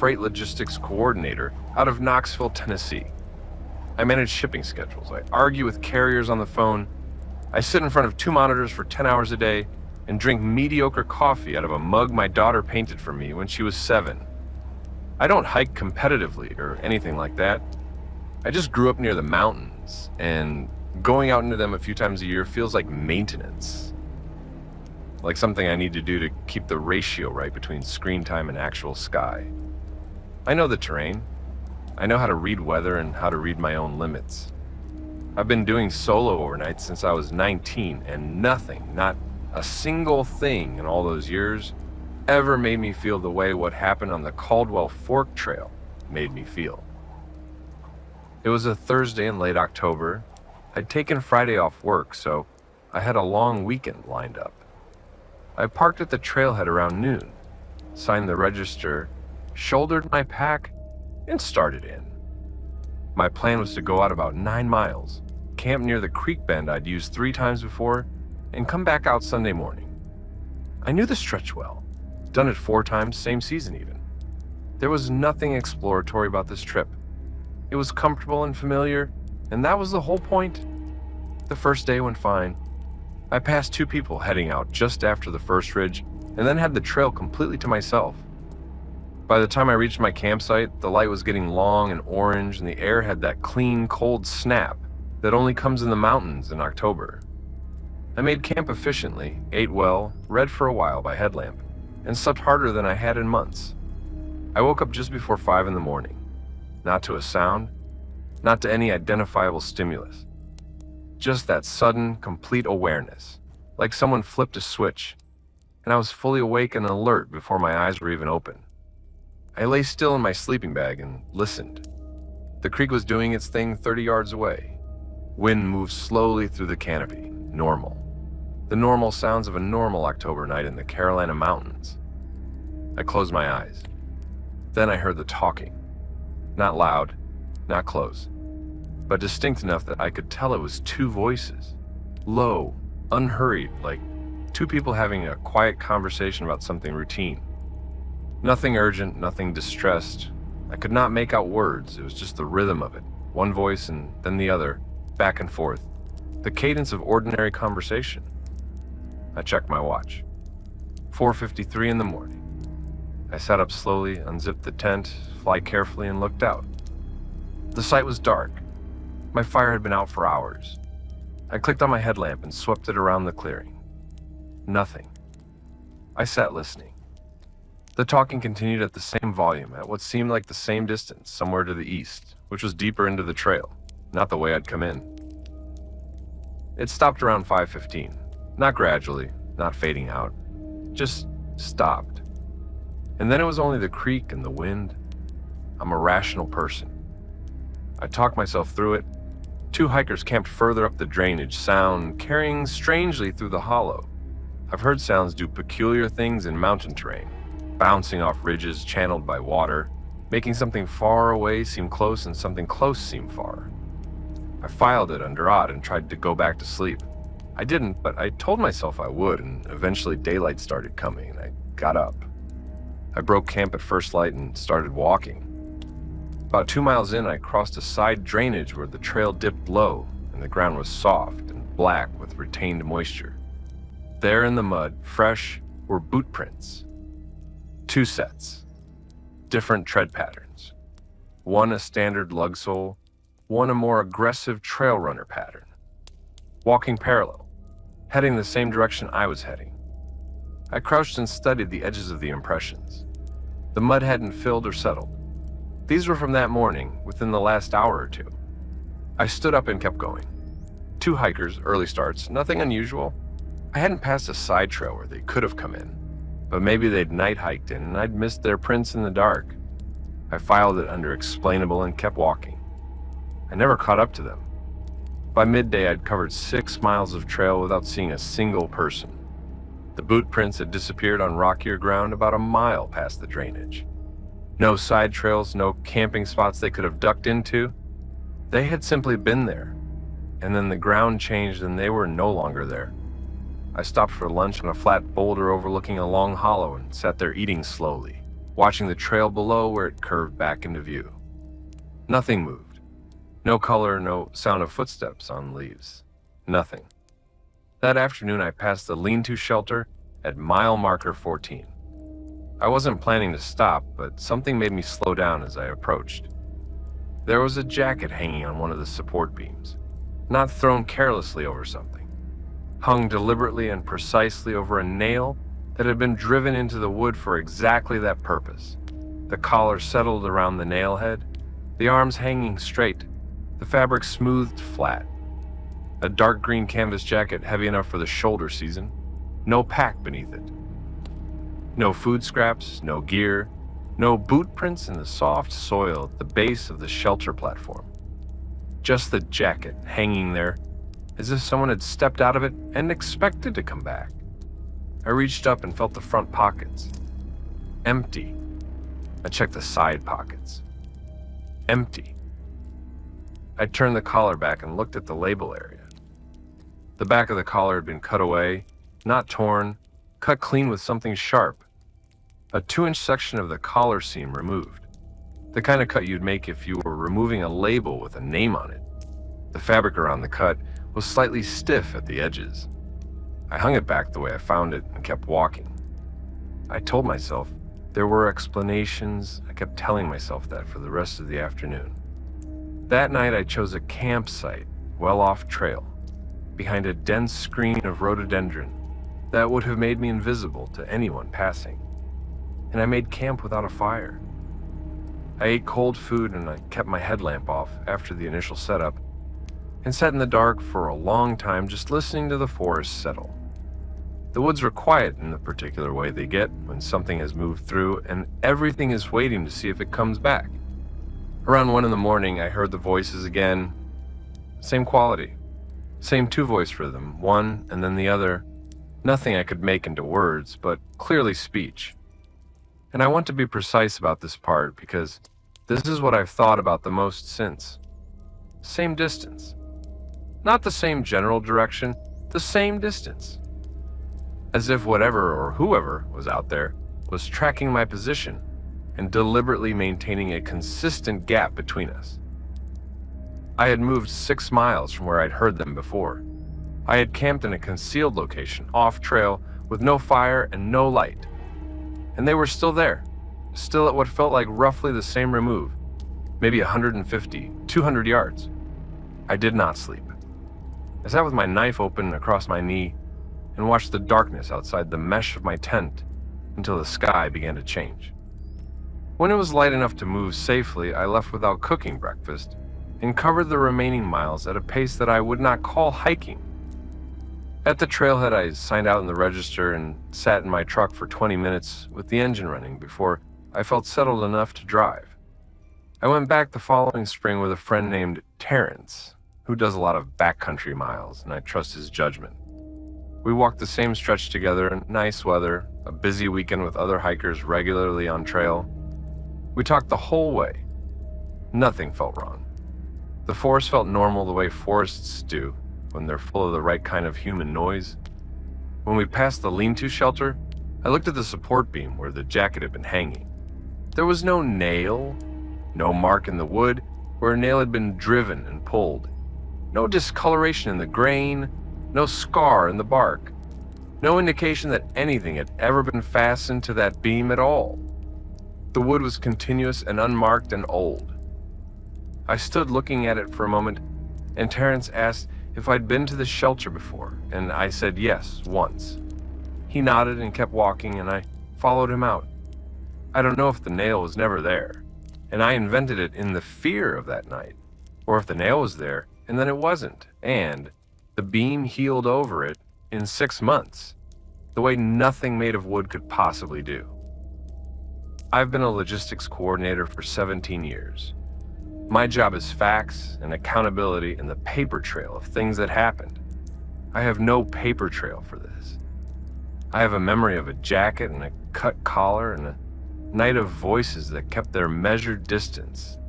freight logistics coordinator out of Knoxville, Tennessee. I manage shipping schedules. I argue with carriers on the phone. I sit in front of 2 monitors for 10 hours a day and drink mediocre coffee out of a mug my daughter painted for me when she was 7. I don't hike competitively or anything like that. I just grew up near the mountains, and going out into them a few times a year feels like maintenance. Like something I need to do to keep the ratio right between screen time and actual sky. I know the terrain. I know how to read weather and how to read my own limits. I've been doing solo overnights since I was 19, and nothing, not a single thing in all those years, ever made me feel the way what happened on the Caldwell Fork Trail made me feel. It was a Thursday in late October. I'd taken Friday off work, so I had a long weekend lined up. I parked at the trailhead around noon, signed the register, shouldered my pack, and started in. My plan was to go out about 9 miles, camp near the creek bend I'd used 3 times before, and come back out Sunday morning. I knew the stretch well, done it 4 times, same season even. There was nothing exploratory about this trip. It was comfortable and familiar, and that was the whole point. The first day went fine. I passed 2 people heading out just after the first ridge, and then had the trail completely to myself. By the time I reached my campsite, the light was getting long and orange, and the air had that clean, cold snap that only comes in the mountains in October. I made camp efficiently, ate well, read for a while by headlamp, and slept harder than I had in months. I woke up just before 5 in the morning. Not to a sound, not to any identifiable stimulus. Just that sudden, complete awareness, like someone flipped a switch, and I was fully awake and alert before my eyes were even open. I lay still in my sleeping bag and listened. The creek was doing its thing 30 yards away. Wind moved slowly through the canopy, normal. The normal sounds of a normal October night in the Carolina mountains. I closed my eyes. Then I heard the talking. Not loud, not close, but distinct enough that I could tell it was 2 voices. Low, unhurried, like 2 people having a quiet conversation about something routine. Nothing urgent, nothing distressed. I could not make out words. It was just the rhythm of it. One voice and then the other, back and forth. The cadence of ordinary conversation. I checked my watch. 4:53 in the morning. I sat up slowly, unzipped the tent, fly carefully, and looked out. The site was dark. My fire had been out for hours. I clicked on my headlamp and swept it around the clearing. Nothing. I sat listening. The talking continued at the same volume, at what seemed like the same distance, somewhere to the east, which was deeper into the trail, not the way I'd come in. It stopped around 5:15, not gradually, not fading out, just stopped. And then it was only the creek and the wind. I'm a rational person. I talked myself through it. 2 hikers camped further up the drainage, sound carrying strangely through the hollow. I've heard sounds do peculiar things in mountain terrain, bouncing off ridges channeled by water, making something far away seem close and something close seem far. I filed it under odd and tried to go back to sleep. I didn't, but I told myself I would, and eventually daylight started coming, and I got up. I broke camp at first light and started walking. About 2 miles in, I crossed a side drainage where the trail dipped low, and the ground was soft and black with retained moisture. There in the mud, fresh, were boot prints. 2 sets. Different tread patterns. One a standard lug sole, one a more aggressive trail runner pattern. Walking parallel, heading the same direction I was heading. I crouched and studied the edges of the impressions. The mud hadn't filled or settled. These were from that morning, within the last hour or 2. I stood up and kept going. 2 hikers, early starts, nothing unusual. I hadn't passed a side trail where they could have come in, but maybe they'd night hiked in and I'd missed their prints in the dark. I filed it under explainable and kept walking. I never caught up to them. By midday, I'd covered 6 miles of trail without seeing a single person. The boot prints had disappeared on rockier ground about a mile past the drainage. No side trails, no camping spots they could have ducked into. They had simply been there, and then the ground changed and they were no longer there. I stopped for lunch on a flat boulder overlooking a long hollow and sat there eating slowly, watching the trail below where it curved back into view. Nothing moved. No color, no sound of footsteps on leaves. Nothing. That afternoon, I passed the lean-to shelter at mile marker 14. I wasn't planning to stop, but something made me slow down as I approached. There was a jacket hanging on one of the support beams, not thrown carelessly over something, hung deliberately and precisely over a nail that had been driven into the wood for exactly that purpose. The collar settled around the nail head, the arms hanging straight, the fabric smoothed flat. A dark green canvas jacket heavy enough for the shoulder season, no pack beneath it. No food scraps, no gear, no boot prints in the soft soil at the base of the shelter platform. Just the jacket hanging there, as if someone had stepped out of it and expected to come back. I reached up and felt the front pockets. Empty. I checked the side pockets. Empty. I turned the collar back and looked at the label area. The back of the collar had been cut away, not torn, cut clean with something sharp. A 2-inch section of the collar seam removed. The kind of cut you'd make if you were removing a label with a name on it. The fabric around the cut was slightly stiff at the edges. I hung it back the way I found it and kept walking. I told myself there were explanations. I kept telling myself that for the rest of the afternoon. That night I chose a campsite well off trail, behind a dense screen of rhododendron that would have made me invisible to anyone passing. And I made camp without a fire. I ate cold food and I kept my headlamp off after the initial setup and sat in the dark for a long time just listening to the forest settle. The woods were quiet in the particular way they get when something has moved through and everything is waiting to see if it comes back. Around 1 a.m, I heard the voices again. Same quality, same 2-voice rhythm, one and then the other. Nothing I could make into words, but clearly speech. And I want to be precise about this part because this is what I've thought about the most since. Same distance. Not the same general direction, the same distance. As if whatever or whoever was out there was tracking my position and deliberately maintaining a consistent gap between us. I had moved 6 miles from where I'd heard them before. I had camped in a concealed location, off trail, with no fire and no light. And they were still there, still at what felt like roughly the same remove, maybe 150, 200 yards. I did not sleep. I sat with my knife open across my knee and watched the darkness outside the mesh of my tent until the sky began to change. When it was light enough to move safely, I left without cooking breakfast and covered the remaining miles at a pace that I would not call hiking. At the trailhead, I signed out in the register and sat in my truck for 20 minutes with the engine running before I felt settled enough to drive. I went back the following spring with a friend named Terrence, who does a lot of backcountry miles, and I trust his judgment. We walked the same stretch together in nice weather, a busy weekend with other hikers regularly on trail. We talked the whole way. Nothing felt wrong. The forest felt normal the way forests do, when they're full of the right kind of human noise. When we passed the lean-to shelter, I looked at the support beam where the jacket had been hanging. There was no nail, no mark in the wood where a nail had been driven and pulled, no discoloration in the grain, no scar in the bark, no indication that anything had ever been fastened to that beam at all. The wood was continuous and unmarked and old. I stood looking at it for a moment, and Terrence asked if I'd been to the shelter before, and I said yes, once. He nodded and kept walking, and I followed him out. I don't know if the nail was never there, and I invented it in the fear of that night, or if the nail was there, and then it wasn't, and the beam healed over it in 6 months, the way nothing made of wood could possibly do. I've been a logistics coordinator for 17 years. My job is facts and accountability and the paper trail of things that happened. I have no paper trail for this. I have a memory of a jacket and a cut collar and a night of voices that kept their measured distance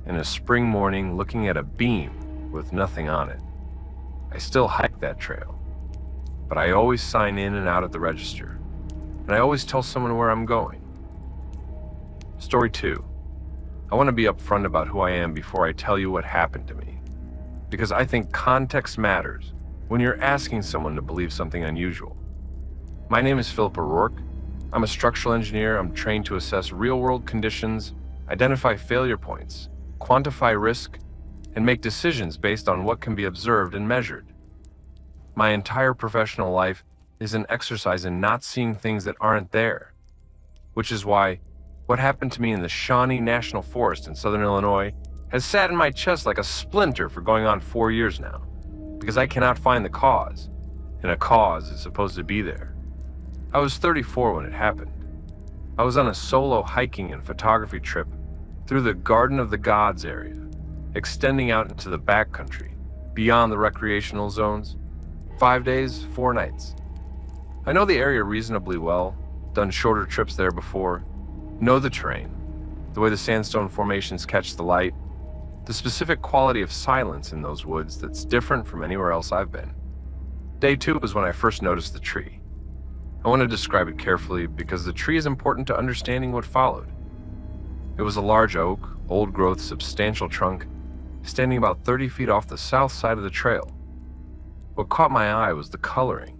and a spring morning looking at a beam with nothing on it. I still hike that trail, but I always sign in and out at the register, and I always tell someone where I'm going. Story 2. I want to be upfront about who I am before I tell you what happened to me, because I think context matters when you're asking someone to believe something unusual. My name is Philip O'Rourke. I'm a structural engineer. I'm trained to assess real-world conditions, identify failure points, quantify risk, and make decisions based on what can be observed and measured. My entire professional life is an exercise in not seeing things that aren't there, which is why what happened to me in the Shawnee National Forest in southern Illinois has sat in my chest like a splinter for going on 4 years now, because I cannot find the cause, and a cause is supposed to be there. I was 34 when it happened. I was on a solo hiking and photography trip through the Garden of the Gods area, extending out into the backcountry, beyond the recreational zones. 5 days, 4 nights. I know the area reasonably well, done shorter trips there before, know the terrain, the way the sandstone formations catch the light, the specific quality of silence in those woods that's different from anywhere else I've been. Day 2 was when I first noticed the tree. I want to describe it carefully because the tree is important to understanding what followed. It was a large oak, old-growth, substantial trunk, standing about 30 feet off the south side of the trail. What caught my eye was the coloring.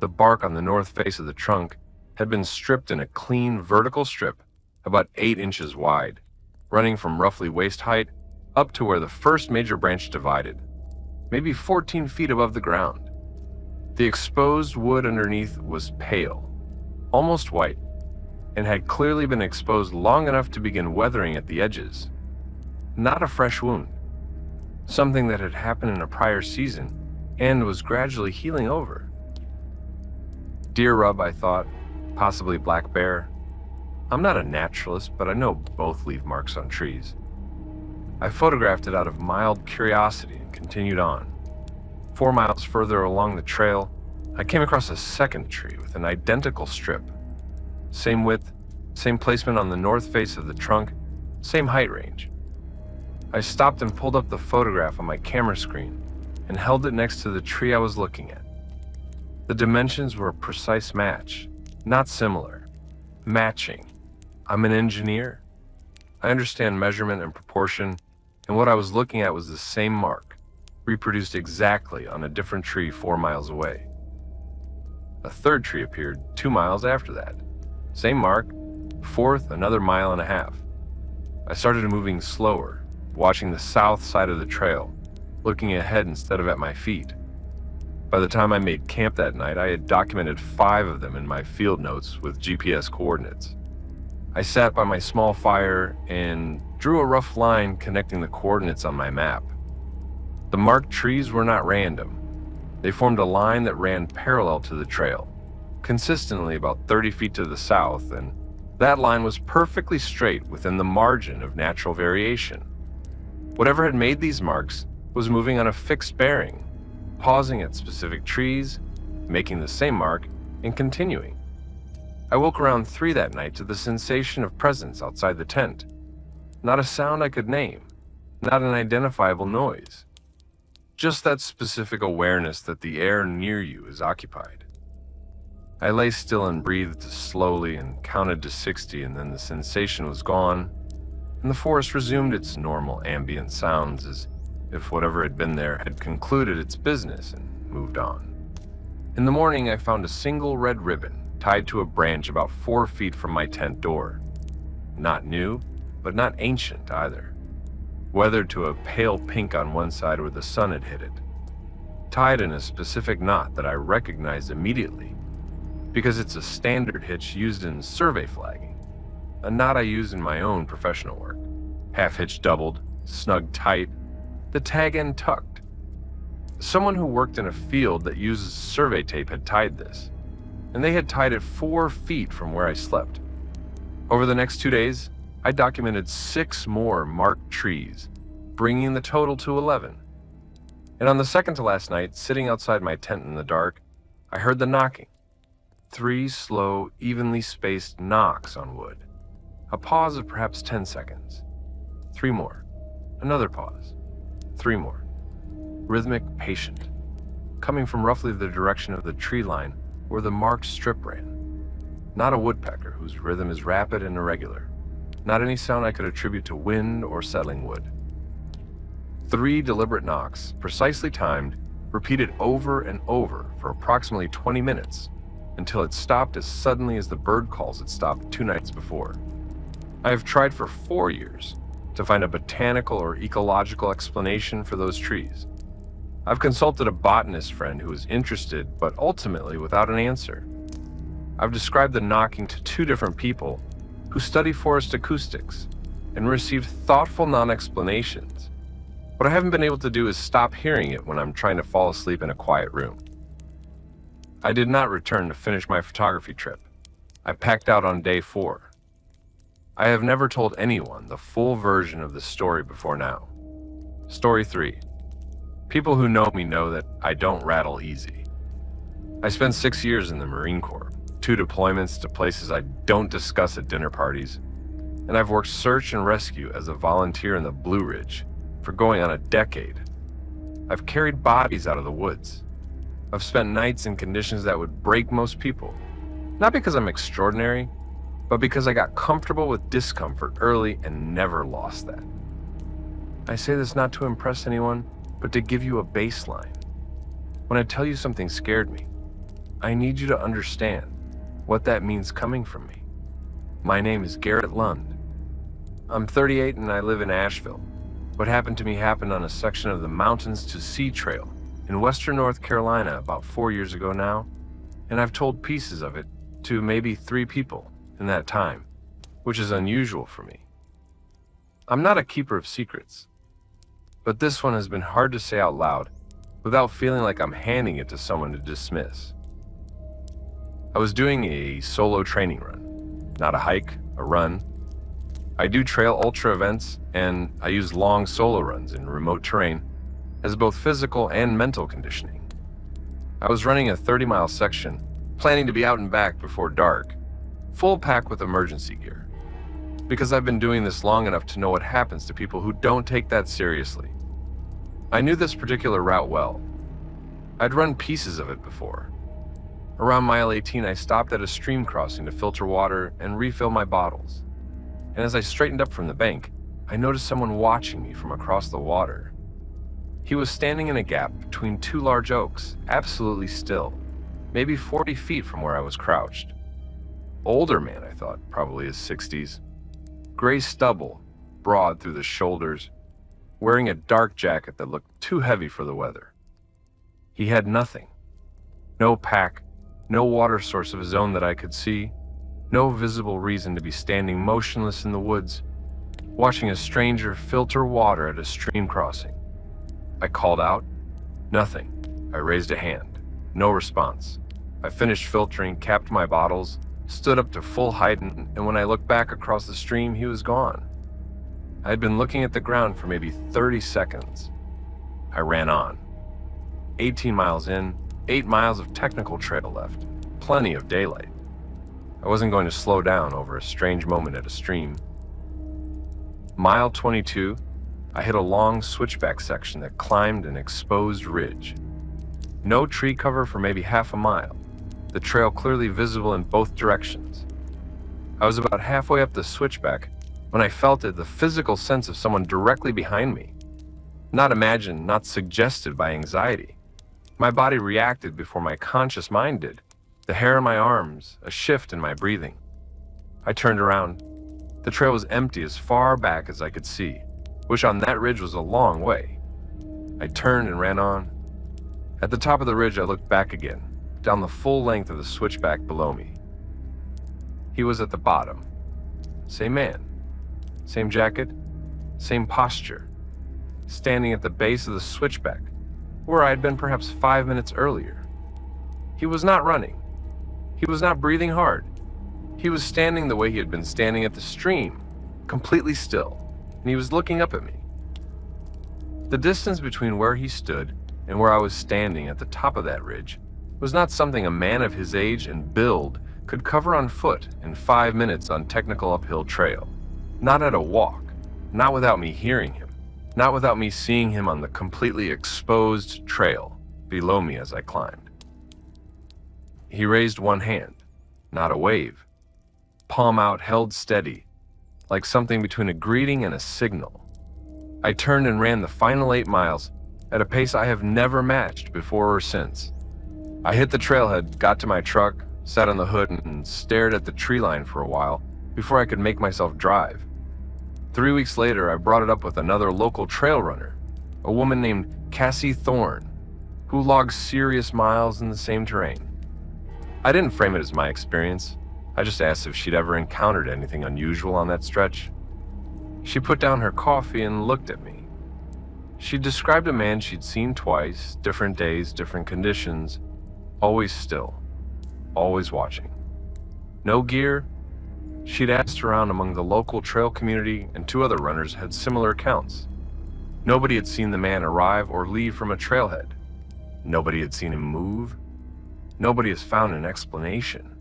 The bark on the north face of the trunk had been stripped in a clean vertical strip about 8 inches wide, running from roughly waist height up to where the first major branch divided, maybe 14 feet above the ground. The exposed wood underneath was pale, almost white, and had clearly been exposed long enough to begin weathering at the edges. Not a fresh wound, something that had happened in a prior season and was gradually healing over. Deer rub, I thought, possibly black bear. I'm not a naturalist, but I know both leave marks on trees. I photographed it out of mild curiosity and continued on. 4 miles further along the trail, I came across a second tree with an identical strip. Same width, same placement on the north face of the trunk, same height range. I stopped and pulled up the photograph on my camera screen and held it next to the tree I was looking at. The dimensions were a precise match, not similar. Matching. I'm an engineer. I understand measurement and proportion, and what I was looking at was the same mark, reproduced exactly on a different tree 4 miles away. A third tree appeared 2 miles after that. Same mark, fourth, another 1.5 miles. I started moving slower, watching the south side of the trail, looking ahead instead of at my feet. By the time I made camp that night, I had documented 5 of them in my field notes with GPS coordinates. I sat by my small fire and drew a rough line connecting the coordinates on my map. The marked trees were not random. They formed a line that ran parallel to the trail, consistently about 30 feet to the south, and that line was perfectly straight within the margin of natural variation. Whatever had made these marks was moving on a fixed bearing, pausing at specific trees, making the same mark, and continuing. I woke around 3 that night to the sensation of presence outside the tent. Not a sound I could name, not an identifiable noise. Just that specific awareness that the air near you is occupied. I lay still and breathed slowly and counted to 60, and then the sensation was gone, and the forest resumed its normal ambient sounds as if whatever had been there had concluded its business and moved on. In the morning, I found a single red ribbon tied to a branch about 4 feet from my tent door. Not new, but not ancient either. Weathered to a pale pink on one side where the sun had hit it. Tied in a specific knot that I recognized immediately, because it's a standard hitch used in survey flagging, a knot I use in my own professional work. Half hitch doubled, snug tight, the tag end tucked. Someone who worked in a field that uses survey tape had tied this, and they had tied it 4 feet from where I slept. Over the next 2 days, I documented 6 more marked trees, bringing the total to 11. And on the second to last night, sitting outside my tent in the dark, I heard the knocking. 3 slow, evenly spaced knocks on wood. A pause of perhaps 10 seconds. 3 more. Another pause. 3 more. Rhythmic, patient. Coming from roughly the direction of the tree line where the marked strip ran. Not a woodpecker whose rhythm is rapid and irregular. not any sound I could attribute to wind or settling wood. 3 deliberate knocks, precisely timed, repeated over and over for approximately 20 minutes, until it stopped as suddenly as the bird calls had stopped 2 nights before. I have tried for 4 years to find a botanical or ecological explanation for those trees. I've consulted a botanist friend who was interested, but ultimately without an answer. I've described the knocking to 2 different people who study forest acoustics and received thoughtful non-explanations. What I haven't been able to do is stop hearing it when I'm trying to fall asleep in a quiet room. I did not return to finish my photography trip. I packed out on day 4. I have never told anyone the full version of this story before now. Story 3. People who know me know that I don't rattle easy. I spent 6 years in the Marine Corps, 2 deployments to places I don't discuss at dinner parties, and I've worked search and rescue as a volunteer in the Blue Ridge for going on a decade. I've carried bodies out of the woods. I've spent nights in conditions that would break most people, not because I'm extraordinary, but because I got comfortable with discomfort early and never lost that. I say this not to impress anyone, but to give you a baseline. When I tell you something scared me, I need you to understand what that means coming from me. My name is Garrett Lund. I'm 38 and I live in Asheville. What happened to me happened on a section of the Mountains to Sea Trail in western North Carolina about 4 years ago now, and I've told pieces of it to maybe 3 people in that time, which is unusual for me. I'm not a keeper of secrets, but this one has been hard to say out loud without feeling like I'm handing it to someone to dismiss. I was doing a solo training run, not a hike, a run. I do trail ultra events, and I use long solo runs in remote terrain as both physical and mental conditioning. I was running a 30-mile section, planning to be out and back before dark, full pack with emergency gear, because I've been doing this long enough to know what happens to people who don't take that seriously. I knew this particular route well. I'd run pieces of it before. Around mile 18, I stopped at a stream crossing to filter water and refill my bottles. And as I straightened up from the bank, I noticed someone watching me from across the water. He was standing in a gap between 2 large oaks, absolutely still, maybe 40 feet from where I was crouched. Older man, I thought, probably his 60s. Gray stubble, broad through the shoulders, wearing a dark jacket that looked too heavy for the weather. He had nothing. No pack, no water source of his own that I could see, no visible reason to be standing motionless in the woods, watching a stranger filter water at a stream crossing. I called out. Nothing. I raised a hand. No response. I finished filtering, capped my bottles, stood up to full height, and when I looked back across the stream, he was gone. I had been looking at the ground for maybe 30 seconds. I ran on. 18 miles in, 8 miles of technical trail left, plenty of daylight. I wasn't going to slow down over a strange moment at a stream. Mile 22, I hit a long switchback section that climbed an exposed ridge. No tree cover for maybe half a mile, the trail clearly visible in both directions. I was about halfway up the switchback when I felt the physical sense of someone directly behind me. Not imagined, not suggested by anxiety. My body reacted before my conscious mind did. The hair on my arms, a shift in my breathing. I turned around. The trail was empty as far back as I could see, which on that ridge was a long way. I turned and ran on. At the top of the ridge, I looked back again, down the full length of the switchback below me. He was at the bottom. Same man. Same jacket. Same posture. Standing at the base of the switchback, where I had been perhaps 5 minutes earlier. He was not running. He was not breathing hard. He was standing the way he had been standing at the stream, completely still, and he was looking up at me. The distance between where he stood and where I was standing at the top of that ridge was not something a man of his age and build could cover on foot in 5 minutes on technical uphill trail. Not at a walk, not without me hearing him, not without me seeing him on the completely exposed trail below me as I climbed. He raised one hand, not a wave, palm out, held steady, like something between a greeting and a signal. I turned and ran the final 8 miles at a pace I have never matched before or since. I hit the trailhead, got to my truck, sat on the hood, and stared at the tree line for a while before I could make myself drive. 3 weeks later, I brought it up with another local trail runner, a woman named Cassie Thorne, who logged serious miles in the same terrain. I didn't frame it as my experience. I just asked if she'd ever encountered anything unusual on that stretch. She put down her coffee and looked at me. She described a man she'd seen twice, different days, different conditions, always still, always watching. No gear. She'd asked around among the local trail community, and 2 other runners had similar accounts. Nobody had seen the man arrive or leave from a trailhead. Nobody had seen him move. Nobody has found an explanation.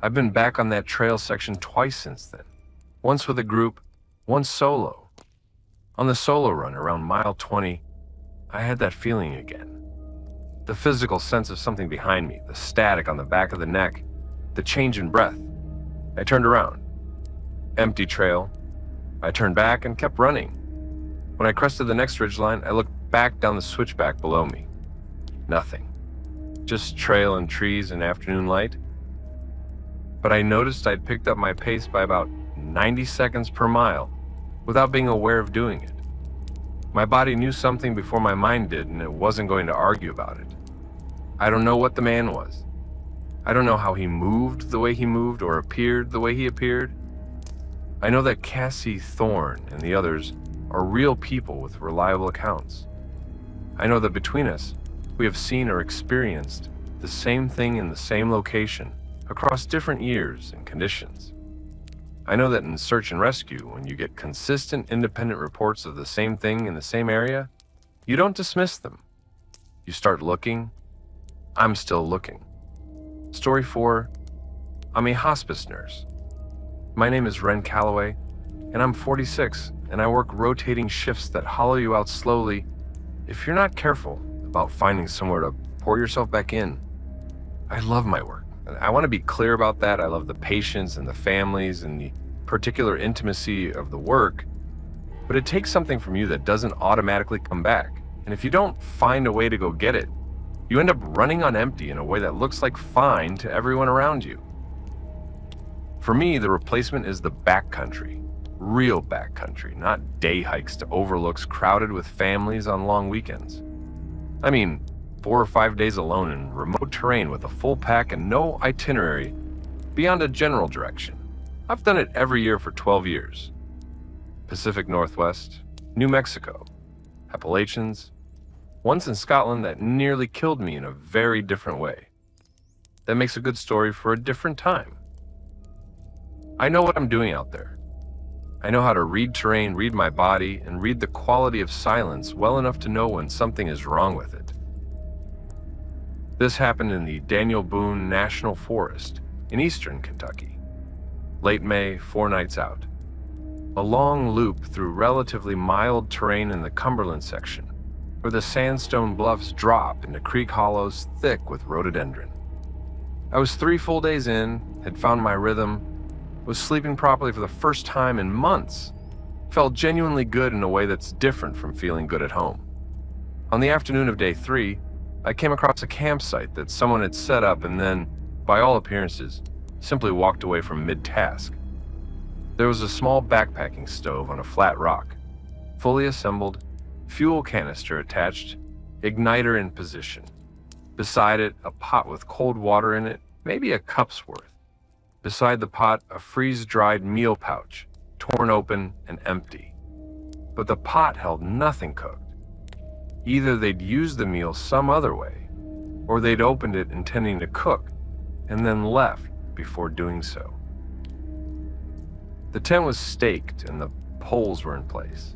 I've been back on that trail section twice since then. Once with a group, once solo. On the solo run around mile 20, I had that feeling again. The physical sense of something behind me, the static on the back of the neck, the change in breath. I turned around. Empty trail. I turned back and kept running. When I crested the next ridgeline, I looked back down the switchback below me. Nothing. Just trail and trees and afternoon light. But I noticed I'd picked up my pace by about 90 seconds per mile without being aware of doing it. My body knew something before my mind did, and it wasn't going to argue about it. I don't know what the man was. I don't know how he moved the way he moved or appeared the way he appeared. I know that Cassie Thorne and the others are real people with reliable accounts. I know that between us, we have seen or experienced the same thing in the same location across different years and conditions. I know that in search and rescue, when you get consistent independent reports of the same thing in the same area, you don't dismiss them. You start looking. I'm still looking. Story 4, I'm a hospice nurse. My name is Ren Calloway, and I'm 46, and I work rotating shifts that hollow you out slowly if you're not careful about finding somewhere to pour yourself back in. I love my work. I want to be clear about that. I love the patients and the families and the particular intimacy of the work, but it takes something from you that doesn't automatically come back. And if you don't find a way to go get it, you end up running on empty in a way that looks like fine to everyone around you. For me, the replacement is the backcountry, real backcountry, not day hikes to overlooks crowded with families on long weekends. I mean, 4 or 5 days alone in remote terrain with a full pack and no itinerary beyond a general direction. I've done it every year for 12 years. Pacific Northwest, New Mexico, Appalachians, once in Scotland that nearly killed me in a very different way. That makes a good story for a different time. I know what I'm doing out there. I know how to read terrain, read my body, and read the quality of silence well enough to know when something is wrong with it. This happened in the Daniel Boone National Forest in eastern Kentucky. Late May, 4 nights out. A long loop through relatively mild terrain in the Cumberland section, where the sandstone bluffs drop into creek hollows thick with rhododendron. I was 3 full days in, had found my rhythm, was sleeping properly for the first time in months, felt genuinely good in a way that's different from feeling good at home. On the afternoon of day 3, I came across a campsite that someone had set up and then, by all appearances, simply walked away from mid-task. There was a small backpacking stove on a flat rock, fully assembled, fuel canister attached, igniter in position. Beside it, a pot with cold water in it, maybe a cup's worth. Beside the pot, a freeze-dried meal pouch, torn open and empty. But the pot held nothing cooked. Either they'd used the meal some other way, or they'd opened it intending to cook, and then left before doing so. The tent was staked and the poles were in place,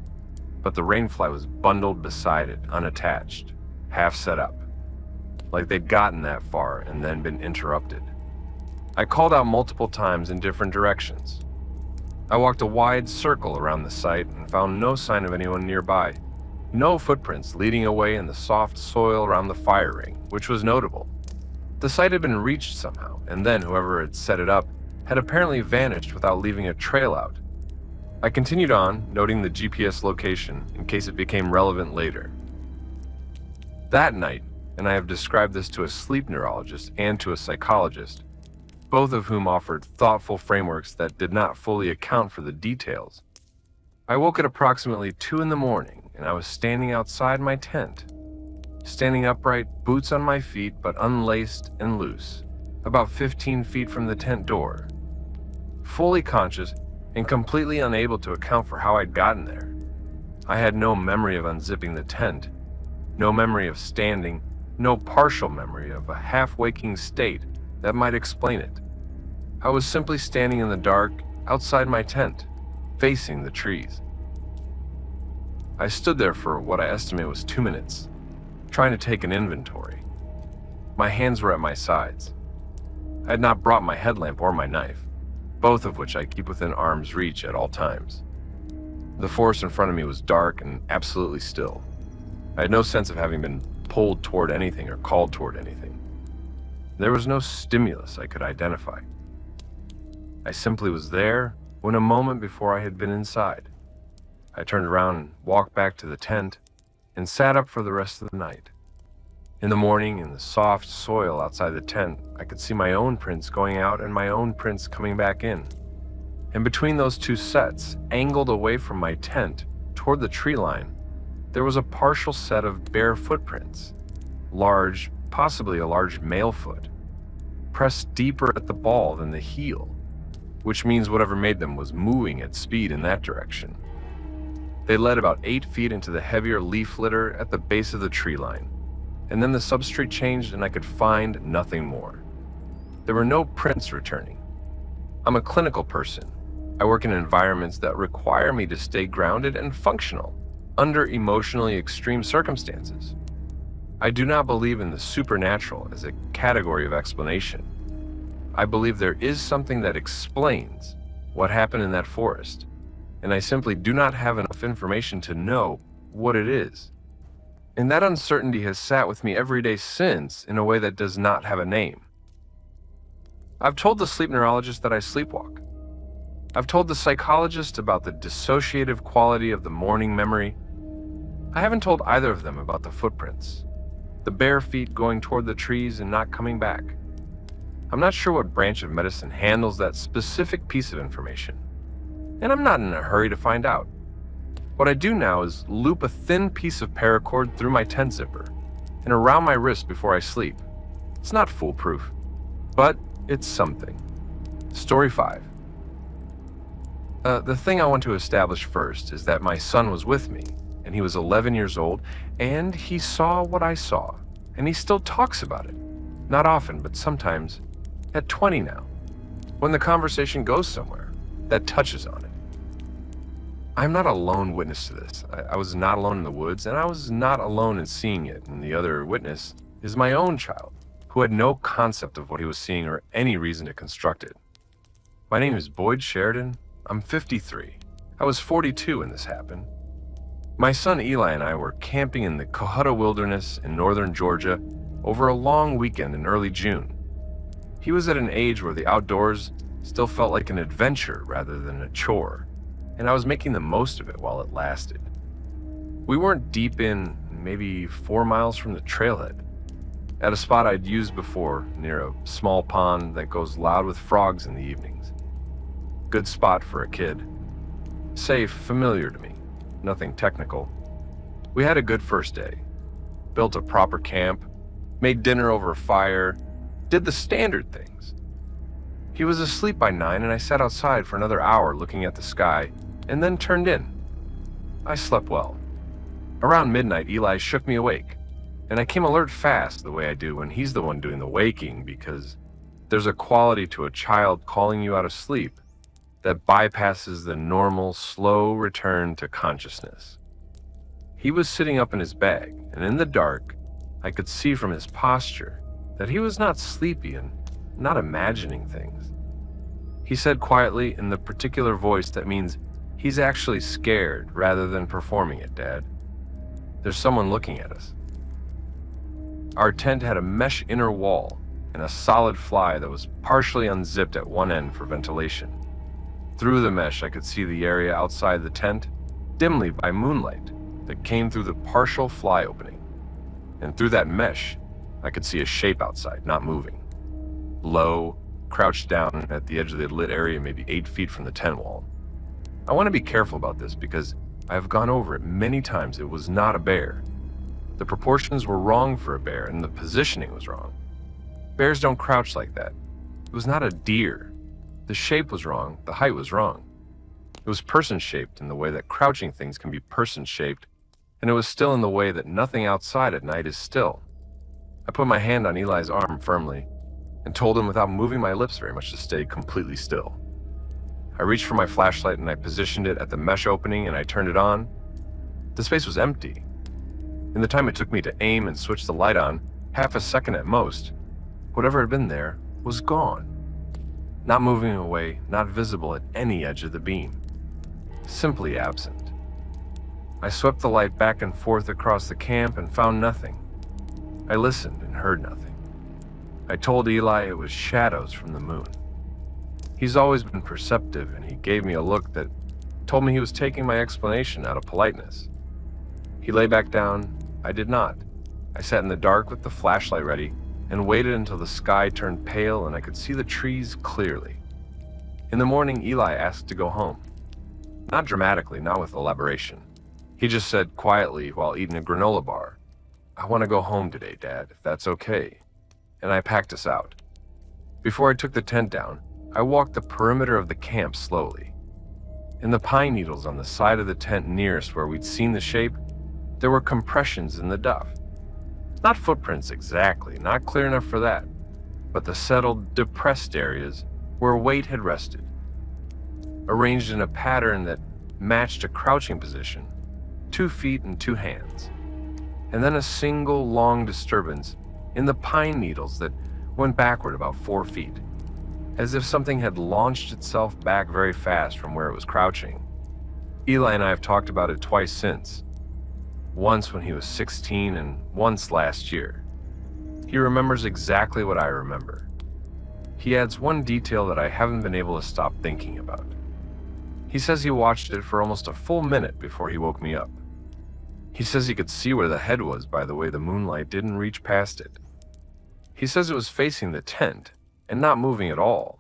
but the rainfly was bundled beside it, unattached, half set up, like they'd gotten that far and then been interrupted. I called out multiple times in different directions. I walked a wide circle around the site and found no sign of anyone nearby. No footprints leading away in the soft soil around the fire ring, which was notable. The site had been reached somehow, and then whoever had set it up had apparently vanished without leaving a trail out. I continued on, noting the GPS location in case it became relevant later. That night, and I have described this to a sleep neurologist and to a psychologist, both of whom offered thoughtful frameworks that did not fully account for the details. I woke at approximately 2 in the morning, and I was standing outside my tent. Standing upright, boots on my feet but unlaced and loose, about 15 feet from the tent door. Fully conscious and completely unable to account for how I'd gotten there. I had no memory of unzipping the tent, no memory of standing, no partial memory of a half-waking state that might explain it. I was simply standing in the dark outside my tent, facing the trees. I stood there for what I estimate was 2 minutes, trying to take an inventory. My hands were at my sides. I had not brought my headlamp or my knife, both of which I keep within arm's reach at all times. The forest in front of me was dark and absolutely still. I had no sense of having been pulled toward anything or called toward anything. There was no stimulus I could identify. I simply was there when a moment before I had been inside. I turned around and walked back to the tent and sat up for the rest of the night. In the morning, in the soft soil outside the tent, I could see my own prints going out and my own prints coming back in. And between those two sets, angled away from my tent toward the tree line, there was a partial set of bare footprints, large, possibly a large male foot, pressed deeper at the ball than the heel, which means whatever made them was moving at speed in that direction. They led about 8 feet into the heavier leaf litter at the base of the tree line, and then the substrate changed and I could find nothing more. There were no prints returning. I'm a clinical person. I work in environments that require me to stay grounded and functional under emotionally extreme circumstances. I do not believe in the supernatural as a category of explanation. I believe there is something that explains what happened in that forest, and I simply do not have enough information to know what it is. And that uncertainty has sat with me every day since in a way that does not have a name. I've told the sleep neurologist that I sleepwalk. I've told the psychologist about the dissociative quality of the morning memory. I haven't told either of them about the footprints, the bare feet going toward the trees and not coming back. I'm not sure what branch of medicine handles that specific piece of information, and I'm not in a hurry to find out. What I do now is loop a thin piece of paracord through my tent zipper and around my wrist before I sleep. It's not foolproof, but it's something. Story 5. The thing I want to establish first is that my son was with me, and he was 11 years old, and he saw what I saw, and he still talks about it. Not often, but sometimes, at 20 now, when the conversation goes somewhere that touches on it. I'm not a lone witness to this. I was not alone in the woods, and I was not alone in seeing it, and the other witness is my own child, who had no concept of what he was seeing or any reason to construct it. My name is Boyd Sheridan. I'm 53. I was 42 when this happened. My son Eli and I were camping in the Cohutta Wilderness in northern Georgia over a long weekend in early June. He was at an age where the outdoors still felt like an adventure rather than a chore, and I was making the most of it while it lasted. We weren't deep in, maybe 4 miles from the trailhead, at a spot I'd used before near a small pond that goes loud with frogs in the evenings. Good spot for a kid. Safe, familiar to me, nothing technical. We had a good first day. Built a proper camp, made dinner over a fire, did the standard things. He was asleep by 9 and I sat outside for another hour looking at the sky and then turned in. I slept well. Around midnight, Eli shook me awake, and I came alert fast the way I do when he's the one doing the waking, because there's a quality to a child calling you out of sleep that bypasses the normal, slow return to consciousness. He was sitting up in his bag, and in the dark, I could see from his posture that he was not sleepy and not imagining things. He said quietly in the particular voice that means he's actually scared rather than performing it, Dad. There's someone looking at us. Our tent had a mesh inner wall and a solid fly that was partially unzipped at one end for ventilation. Through the mesh, I could see the area outside the tent, dimly by moonlight that came through the partial fly opening. And through that mesh, I could see a shape outside, not moving. Low, crouched down at the edge of the lit area, maybe 8 feet from the tent wall. I want to be careful about this because I have gone over it many times. It was not a bear. The proportions were wrong for a bear, and the positioning was wrong. Bears don't crouch like that. It was not a deer. The shape was wrong, the height was wrong. It was person-shaped in the way that crouching things can be person-shaped, and it was still in the way that nothing outside at night is still. I put my hand on Eli's arm firmly and told him without moving my lips very much to stay completely still. I reached for my flashlight and I positioned it at the mesh opening and I turned it on. The space was empty. In the time it took me to aim and switch the light on, half a second at most, whatever had been there was gone. Not moving away, not visible at any edge of the beam. Simply absent. I swept the light back and forth across the camp and found nothing. I listened and heard nothing. I told Eli it was shadows from the moon. He's always been perceptive, and he gave me a look that told me he was taking my explanation out of politeness. He lay back down. I did not. I sat in the dark with the flashlight ready and waited until the sky turned pale and I could see the trees clearly. In the morning, Eli asked to go home. Not dramatically, not with elaboration. He just said quietly while eating a granola bar, "I want to go home today, Dad, if that's okay." And I packed us out. Before I took the tent down, I walked the perimeter of the camp slowly. In the pine needles on the side of the tent nearest where we'd seen the shape, there were compressions in the duff. Not footprints exactly, not clear enough for that, but the settled, depressed areas where weight had rested. Arranged in a pattern that matched a crouching position, 2 feet and 2 hands. And then a single long disturbance in the pine needles that went backward about 4 feet, as if something had launched itself back very fast from where it was crouching. Eli and I have talked about it twice since. Once when he was 16 and once last year. He remembers exactly what I remember. He adds one detail that I haven't been able to stop thinking about. He says he watched it for almost a full minute before he woke me up. He says he could see where the head was by the way the moonlight didn't reach past it. He says it was facing the tent and not moving at all,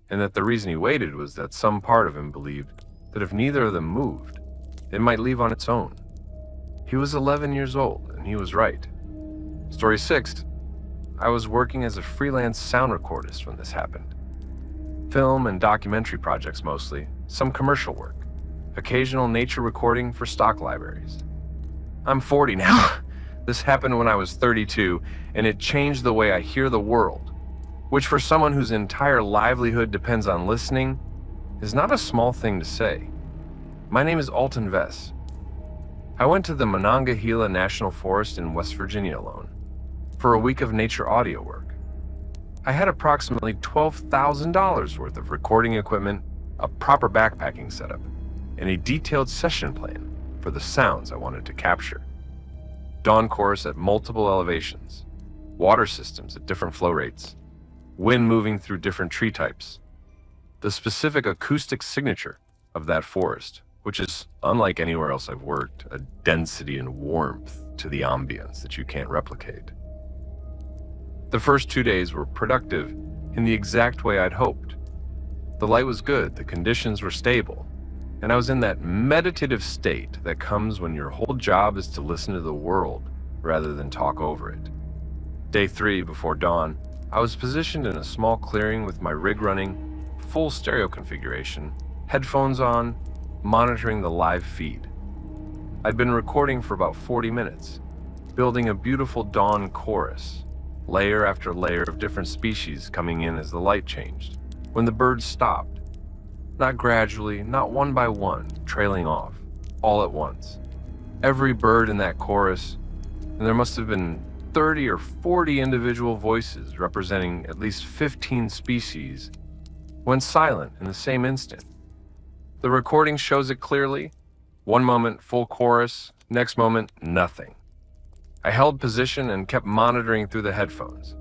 and that the reason he waited was that some part of him believed that if neither of them moved, it might leave on its own. He was 11 years old, and he was right. Story 6. I was working as a freelance sound recordist when this happened. Film and documentary projects mostly, some commercial work, occasional nature recording for stock libraries. I'm 40 now. This happened when I was 32, and it changed the way I hear the world, which for someone whose entire livelihood depends on listening, is not a small thing to say. My name is Alton Vess. I went to the Monongahela National Forest in West Virginia alone for a week of nature audio work. I had approximately $12,000 worth of recording equipment, a proper backpacking setup, and a detailed session plan for the sounds I wanted to capture. Dawn chorus at multiple elevations, water systems at different flow rates, wind moving through different tree types, the specific acoustic signature of that forest, which is unlike anywhere else I've worked, a density and warmth to the ambience that you can't replicate. The first 2 days were productive in the exact way I'd hoped. The light was good, the conditions were stable, and I was in that meditative state that comes when your whole job is to listen to the world rather than talk over it. Day 3, before dawn, I was positioned in a small clearing with my rig running, full stereo configuration, headphones on, monitoring the live feed. I'd been recording for about 40 minutes, building a beautiful dawn chorus, layer after layer of different species coming in as the light changed, when the birds stopped. Not gradually, not one by one, trailing off, all at once. Every bird in that chorus, and there must have been 30 or 40 individual voices representing at least 15 species, went silent in the same instant. The recording shows it clearly. One moment, full chorus, next moment, nothing. I held position and kept monitoring through the headphones.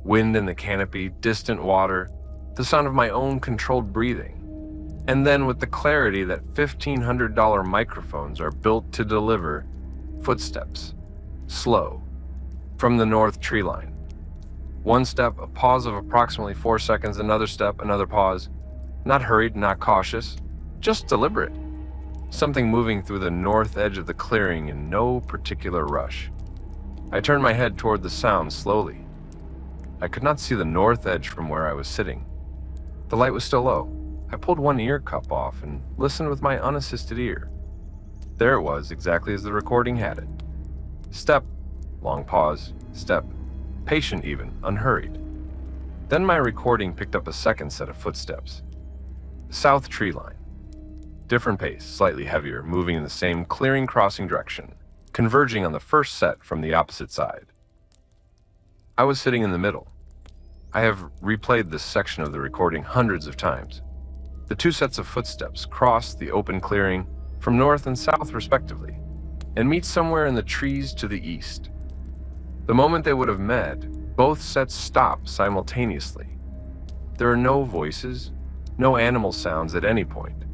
Wind in the canopy, distant water, the sound of my own controlled breathing. And then with the clarity that $1,500 microphones are built to deliver, footsteps, slow, from the north tree line. One step, a pause of approximately 4 seconds, another step, another pause. Not hurried, not cautious, just deliberate. Something moving through the north edge of the clearing in no particular rush. I turned my head toward the sound slowly. I could not see the north edge from where I was sitting. The light was still low. I pulled one ear cup off and listened with my unassisted ear. There it was, exactly as the recording had it. Step, long pause, step, patient even, unhurried. Then my recording picked up a second set of footsteps. South tree line. Different pace, slightly heavier, moving in the same clearing crossing direction, converging on the first set from the opposite side. I was sitting in the middle. I have replayed this section of the recording hundreds of times. The two sets of footsteps cross the open clearing from north and south respectively, and meet somewhere in the trees to the east. The moment they would have met, both sets stop simultaneously. There are no voices, no animal sounds at any point.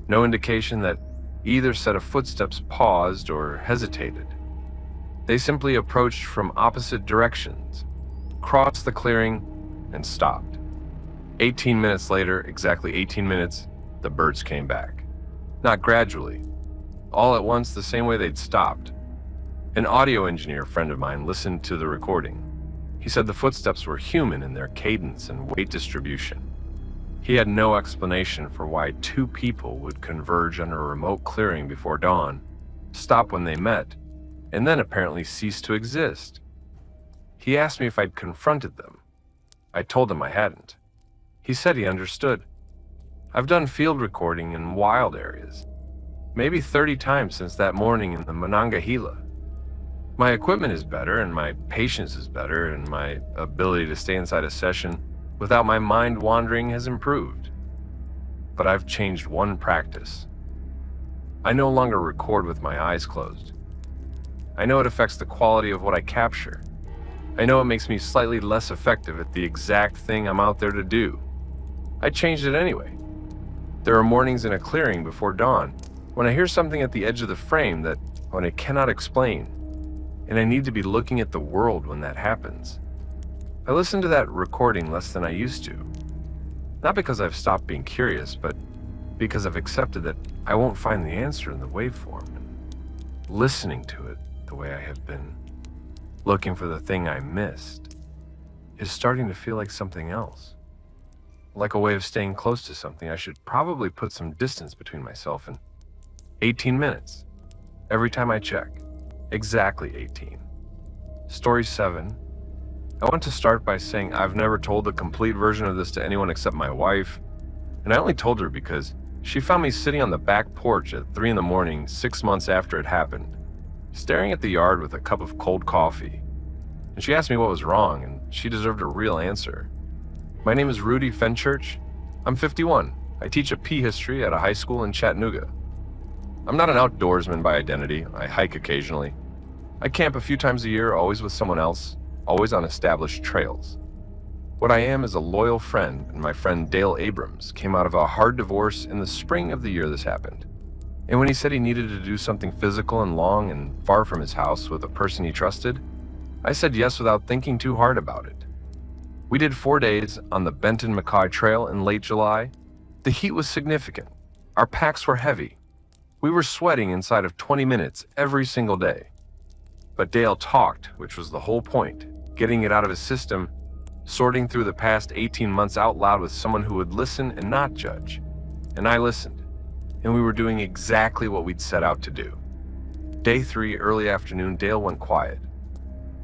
No indication that either set of footsteps paused or hesitated. They simply approached from opposite directions, crossed the clearing, and stopped. 18 minutes later, exactly 18 minutes, the birds came back. Not gradually, all at once the same way they'd stopped. An audio engineer friend of mine listened to the recording. He said the footsteps were human in their cadence and weight distribution. He had no explanation for why two people would converge on a remote clearing before dawn, stop when they met, and then apparently cease to exist. He asked me if I'd confronted them. I told him I hadn't. He said he understood. I've done field recording in wild areas, maybe 30 times since that morning in the Monongahela. My equipment is better, and my patience is better, and my ability to stay inside a session without my mind wandering has improved. But I've changed one practice. I no longer record with my eyes closed. I know it affects the quality of what I capture. I know it makes me slightly less effective at the exact thing I'm out there to do. I changed it anyway. There are mornings in a clearing before dawn when I hear something at the edge of the frame that when I cannot explain, and I need to be looking at the world when that happens. I listen to that recording less than I used to. Not because I've stopped being curious, but because I've accepted that I won't find the answer in the waveform. And listening to it the way I have been, looking for the thing I missed, is starting to feel like something else. Like a way of staying close to something. I should probably put some distance between myself and 18 minutes. Every time I check. Exactly 18. Story 7. I want to start by saying I've never told the complete version of this to anyone except my wife, and I only told her because she found me sitting on the back porch at 3 in the morning 6 months after it happened, staring at the yard with a cup of cold coffee. And she asked me what was wrong, and she deserved a real answer. My name is Rudy Fenchurch. I'm 51. I teach a P history at a high school in Chattanooga. I'm not an outdoorsman by identity. I hike occasionally. I camp a few times a year, always with someone else, always on established trails. What I am is a loyal friend, and my friend Dale Abrams came out of a hard divorce in the spring of the year this happened. And when he said he needed to do something physical and long and far from his house with a person he trusted, I said yes without thinking too hard about it. We did 4 days on the Benton-McCoy Trail in late July. The heat was significant. Our packs were heavy. We were sweating inside of 20 minutes every single day. But Dale talked, which was the whole point, getting it out of his system, sorting through the past 18 months out loud with someone who would listen and not judge. And I listened, and we were doing exactly what we'd set out to do. Day 3, early afternoon, Dale went quiet.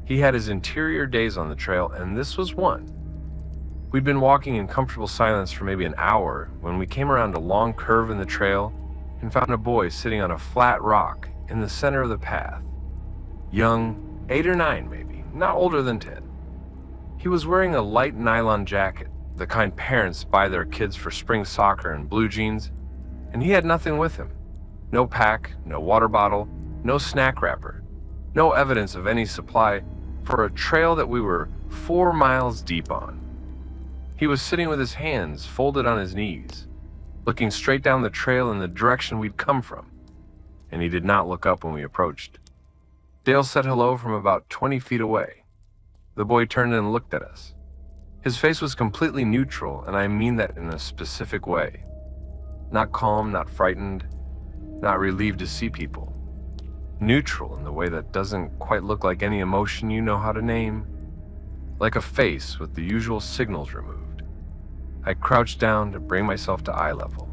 He had his interior days on the trail, and this was one. We'd been walking in comfortable silence for maybe an hour when we came around a long curve in the trail and found a boy sitting on a flat rock in the center of the path. Young, 8 or 9 maybe, not older than 10. He was wearing a light nylon jacket, the kind parents buy their kids for spring soccer, and blue jeans, and he had nothing with him. No pack, no water bottle, no snack wrapper, no evidence of any supply for a trail that we were 4 miles deep on. He was sitting with his hands folded on his knees, looking straight down the trail in the direction we'd come from, and he did not look up when we approached. Dale said hello from about 20 feet away. The boy turned and looked at us. His face was completely neutral, and I mean that in a specific way. Not calm, not frightened, not relieved to see people. Neutral in the way that doesn't quite look like any emotion you know how to name. Like a face with the usual signals removed. I crouched down to bring myself to eye level.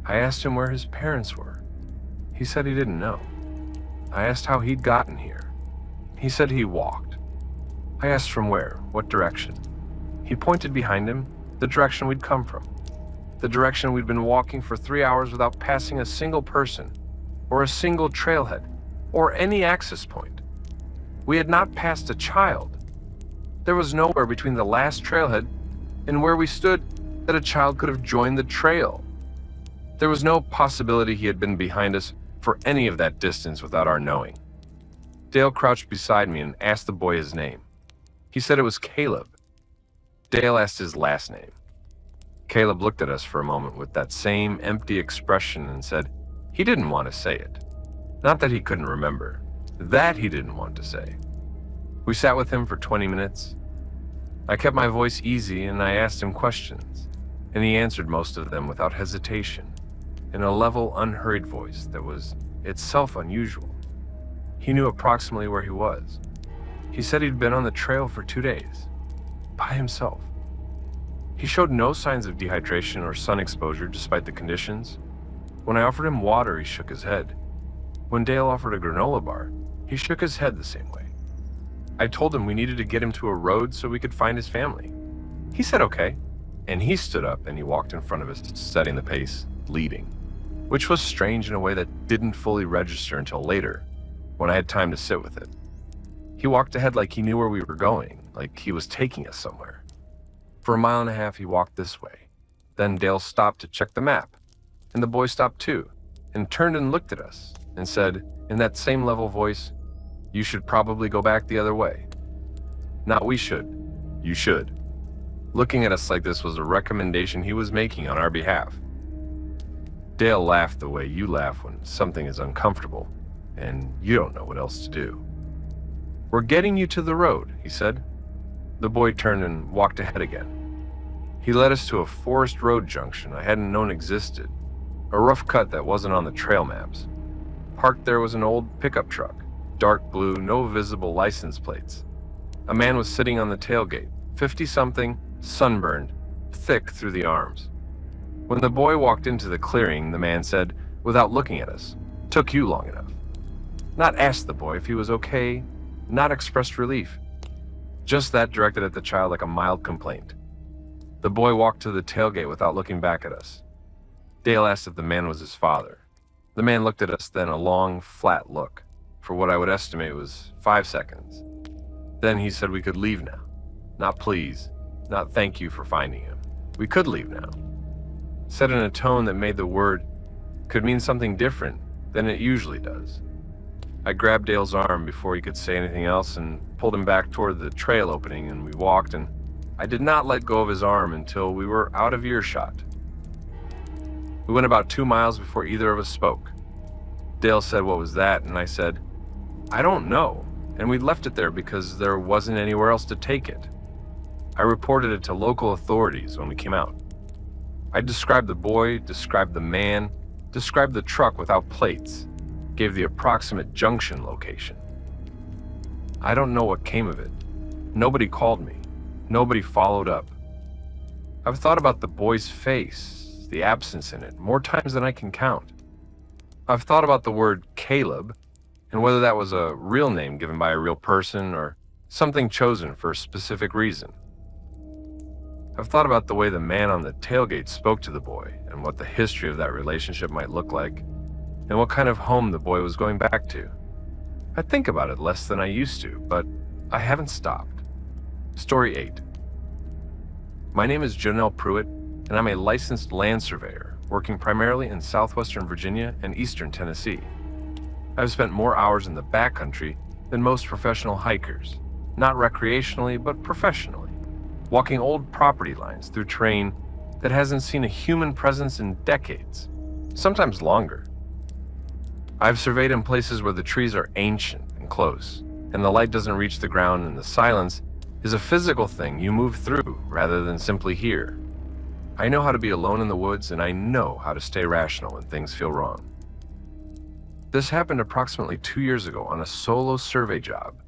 I asked him where his parents were. He said he didn't know. I asked how he'd gotten here. He said he walked. I asked from where, what direction. He pointed behind him, the direction we'd come from. The direction we'd been walking for 3 hours without passing a single person, or a single trailhead, or any access point. We had not passed a child. There was nowhere between the last trailhead and where we stood that a child could have joined the trail. There was no possibility he had been behind us for any of that distance without our knowing. Dale crouched beside me and asked the boy his name. He said it was Caleb. Dale asked his last name. Caleb looked at us for a moment with that same empty expression and said he didn't want to say it. Not that he couldn't remember, that he didn't want to say. We sat with him for 20 minutes. I kept my voice easy and I asked him questions, and he answered most of them without hesitation, in a level, unhurried voice that was itself unusual. He knew approximately where he was. He said he'd been on the trail for 2 days, by himself. He showed no signs of dehydration or sun exposure despite the conditions. When I offered him water, he shook his head. When Dale offered a granola bar, he shook his head the same way. I told him we needed to get him to a road so we could find his family. He said okay, and he stood up and he walked in front of us, setting the pace, leading, which was strange in a way that didn't fully register until later, when I had time to sit with it. He walked ahead like he knew where we were going, like he was taking us somewhere. For 1.5 miles, he walked this way. Then Dale stopped to check the map, and the boy stopped too, and turned and looked at us, and said, in that same level voice, "You should probably go back the other way." Not we should, you should. Looking at us like this was a recommendation he was making on our behalf. Dale laughed the way you laugh when something is uncomfortable, and you don't know what else to do. "We're getting you to the road," he said. The boy turned and walked ahead again. He led us to a forest road junction I hadn't known existed, a rough cut that wasn't on the trail maps. Parked there was an old pickup truck, dark blue, no visible license plates. A man was sitting on the tailgate, 50-something, sunburned, thick through the arms. When the boy walked into the clearing, the man said, without looking at us, "Took you long enough." Not asked the boy if he was okay, not expressed relief. Just that directed at the child like a mild complaint. The boy walked to the tailgate without looking back at us. Dale asked if the man was his father. The man looked at us, then a long, flat look, for what I would estimate was 5 seconds. Then he said we could leave now. Not please, not thank you for finding him. We could leave now. Said in a tone that made the word could mean something different than it usually does. I grabbed Dale's arm before he could say anything else and pulled him back toward the trail opening, and we walked, and I did not let go of his arm until we were out of earshot. We went about 2 miles before either of us spoke. Dale said, "What was that?" And I said, "I don't know," and we left it there because there wasn't anywhere else to take it. I reported it to local authorities when we came out. I described the boy, described the man, described the truck without plates, gave the approximate junction location. I don't know what came of it. Nobody called me. Nobody followed up. I've thought about the boy's face, the absence in it, more times than I can count. I've thought about the word Caleb, and whether that was a real name given by a real person or something chosen for a specific reason. I've thought about the way the man on the tailgate spoke to the boy and what the history of that relationship might look like, and what kind of home the boy was going back to. I think about it less than I used to, but I haven't stopped. Story 8. My name is Janelle Pruitt, and I'm a licensed land surveyor, working primarily in southwestern Virginia and eastern Tennessee. I've spent more hours in the backcountry than most professional hikers, not recreationally, but professionally, walking old property lines through terrain that hasn't seen a human presence in decades, sometimes longer. I've surveyed in places where the trees are ancient and close, and the light doesn't reach the ground, and the silence is a physical thing you move through rather than simply hear. I know how to be alone in the woods, and I know how to stay rational when things feel wrong. This happened approximately 2 years ago on a solo survey job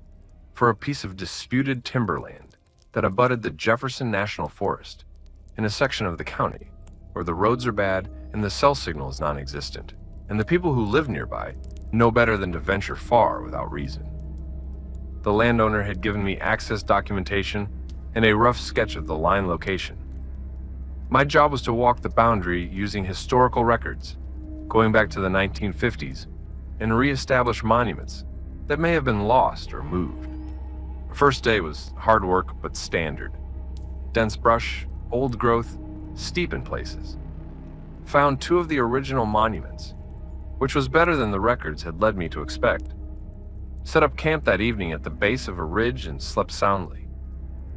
for a piece of disputed timberland that abutted the Jefferson National Forest in a section of the county where the roads are bad and the cell signal is non-existent, and the people who live nearby know better than to venture far without reason. The landowner had given me access documentation and a rough sketch of the line location. My job was to walk the boundary using historical records, going back to the 1950s, and re-establish monuments that may have been lost or moved. The first day was hard work but standard. Dense brush, old growth, steep in places. Found 2 of the original monuments, which was better than the records had led me to expect. Set up camp that evening at the base of a ridge and slept soundly.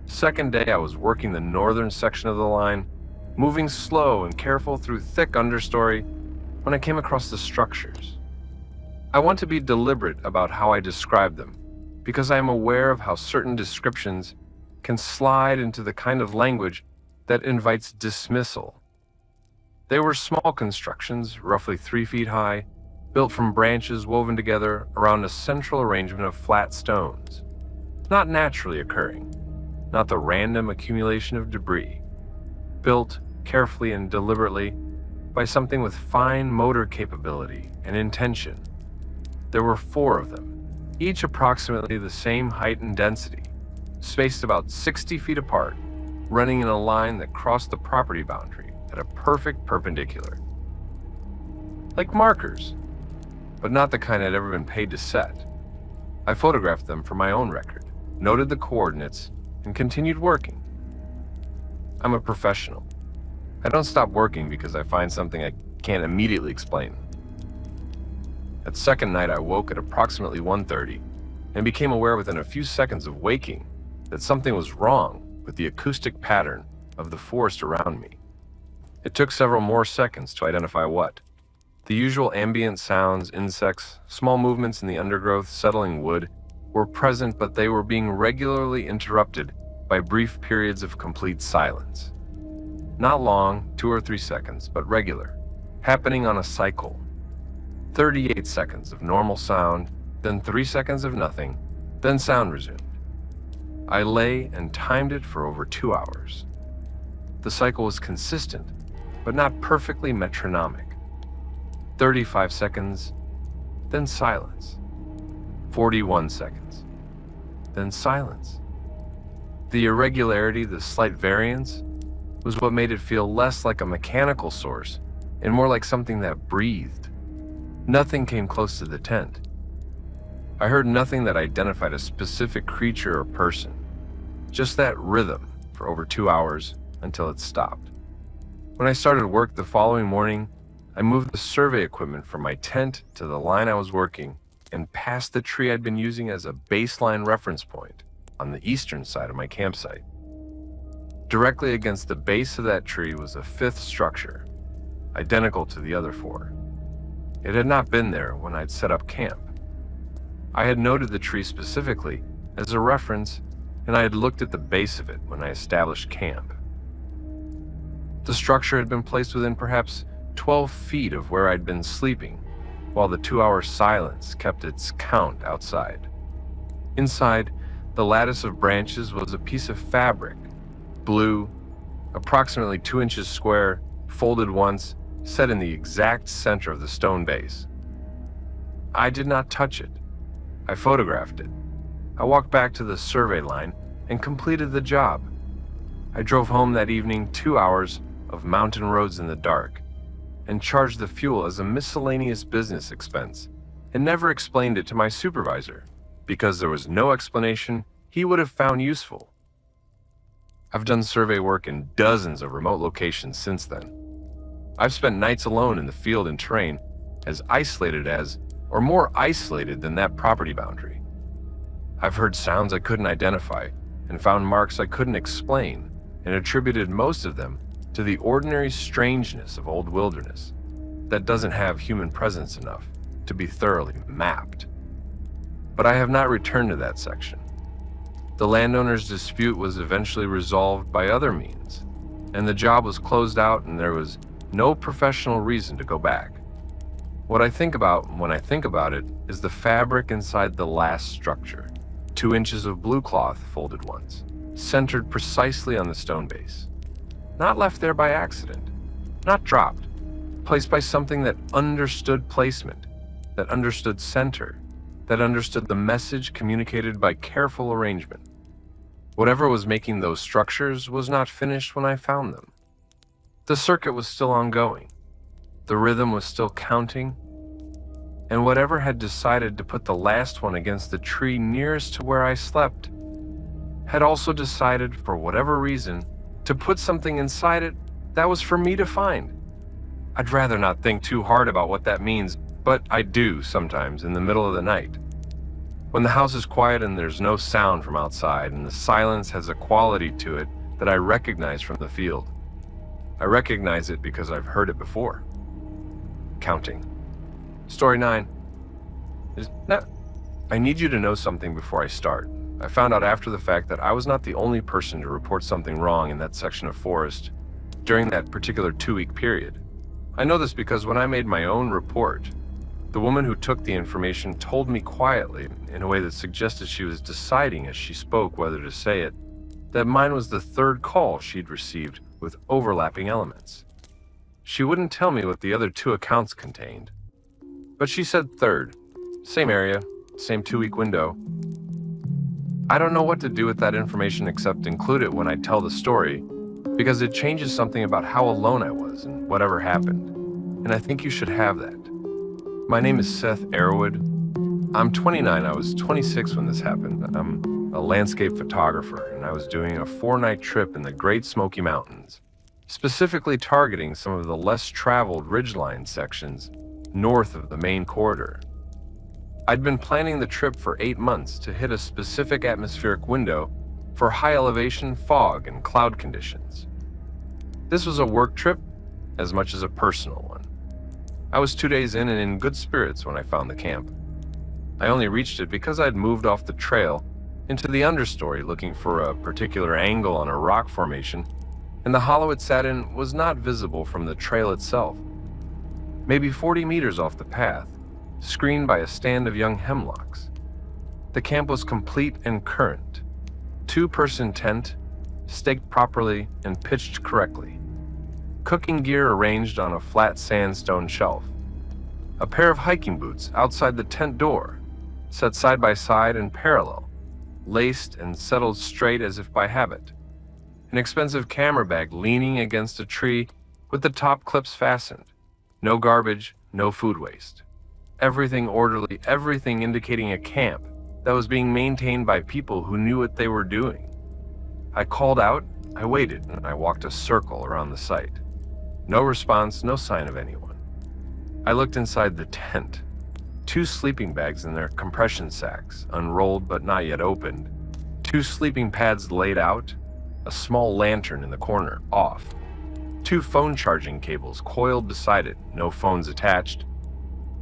Second day, I was working the northern section of the line, moving slow and careful through thick understory when I came across the structures. I want to be deliberate about how I describe them, because I am aware of how certain descriptions can slide into the kind of language that invites dismissal. They were small constructions, roughly 3 feet high, built from branches woven together around a central arrangement of flat stones, not naturally occurring, not the random accumulation of debris, built carefully and deliberately by something with fine motor capability and intention. There were 4 of them, each approximately the same height and density, spaced about 60 feet apart, running in a line that crossed the property boundary at a perfect perpendicular. Like markers, but not the kind I'd ever been paid to set. I photographed them for my own record, noted the coordinates, and continued working. I'm a professional. I don't stop working because I find something I can't immediately explain. That second night, I woke at approximately 1:30 and became aware within a few seconds of waking that something was wrong with the acoustic pattern of the forest around me. It took several more seconds to identify what. The usual ambient sounds, insects, small movements in the undergrowth, settling wood, were present, but they were being regularly interrupted by brief periods of complete silence. Not long, 2 or 3 seconds, but regular, happening on a cycle. 38 seconds of normal sound, then 3 seconds of nothing, then sound resumed. I lay and timed it for over 2 hours. The cycle was consistent, but not perfectly metronomic. 35 seconds, then silence. 41 seconds, then silence. The irregularity, the slight variance, was what made it feel less like a mechanical source and more like something that breathed. Nothing came close to the tent. I heard nothing that identified a specific creature or person, just that rhythm for over 2 hours until it stopped. When I started work the following morning, I moved the survey equipment from my tent to the line I was working and past the tree I'd been using as a baseline reference point on the eastern side of my campsite. Directly against the base of that tree was a 5th structure, identical to the other 4. It had not been there when I'd set up camp. I had noted the tree specifically as a reference, and I had looked at the base of it when I established camp. The structure had been placed within perhaps 12 feet of where I'd been sleeping, while the 2-hour silence kept its count outside. Inside, the lattice of branches was a piece of fabric, blue, approximately 2 inches square, folded once, set in the exact center of the stone base. I did not touch it. I photographed it. I walked back to the survey line and completed the job. I drove home that evening 2 hours of mountain roads in the dark, and charged the fuel as a miscellaneous business expense, and never explained it to my supervisor, because there was no explanation he would have found useful. I've done survey work in dozens of remote locations since then. I've spent nights alone in the field and terrain as isolated as, or more isolated than that property boundary. I've heard sounds I couldn't identify and found marks I couldn't explain and attributed most of them to the ordinary strangeness of old wilderness that doesn't have human presence enough to be thoroughly mapped. But I have not returned to that section. The landowner's dispute was eventually resolved by other means, and the job was closed out, and there was no professional reason to go back. What I think about when I think about it is the fabric inside the last structure, 2 inches of blue cloth folded once, centered precisely on the stone base. Not left there by accident, not dropped, placed by something that understood placement, that understood center, that understood the message communicated by careful arrangement. Whatever was making those structures was not finished when I found them. The circuit was still ongoing. The rhythm was still counting. And whatever had decided to put the last one against the tree nearest to where I slept had also decided, for whatever reason, to put something inside it that was for me to find. I'd rather not think too hard about what that means, but I do sometimes in the middle of the night. When the house is quiet and there's no sound from outside, and the silence has a quality to it that I recognize from the field. I recognize it because I've heard it before. Counting. Story 9. I need you to know something before I start. I found out after the fact that I was not the only person to report something wrong in that section of forest during that particular 2-week period. I know this because when I made my own report, the woman who took the information told me quietly, in a way that suggested she was deciding as she spoke whether to say it, that mine was the 3rd call she'd received with overlapping elements. She wouldn't tell me what the other 2 accounts contained, but she said 3rd, same area, same 2-week window. I don't know what to do with that information except include it when I tell the story, because it changes something about how alone I was and whatever happened, and I think you should have that. My name is Seth Arrowood. I'm 29. I was 26 when this happened. I'm a landscape photographer, and I was doing a 4-night trip in the Great Smoky Mountains, specifically targeting some of the less traveled ridgeline sections north of the main corridor. I'd been planning the trip for 8 months to hit a specific atmospheric window for high elevation fog and cloud conditions. This was a work trip as much as a personal one. I was 2 days in and in good spirits when I found the camp. I only reached it because I'd moved off the trail into the understory looking for a particular angle on a rock formation, and the hollow it sat in was not visible from the trail itself. Maybe 40 meters off the path, screened by a stand of young hemlocks. The camp was complete and current. 2-person tent, staked properly and pitched correctly. Cooking gear arranged on a flat sandstone shelf. A pair of hiking boots outside the tent door, set side by side and parallel, laced and settled straight as if by habit. An expensive camera bag leaning against a tree with the top clips fastened. No garbage, no food waste. Everything orderly, everything indicating a camp that was being maintained by people who knew what they were doing. I called out, I waited, and I walked a circle around the site. No response, no sign of anyone. I looked inside the tent. 2 sleeping bags in their compression sacks, unrolled but not yet opened. 2 sleeping pads laid out. A small lantern in the corner, off. 2 phone charging cables coiled beside it, no phones attached.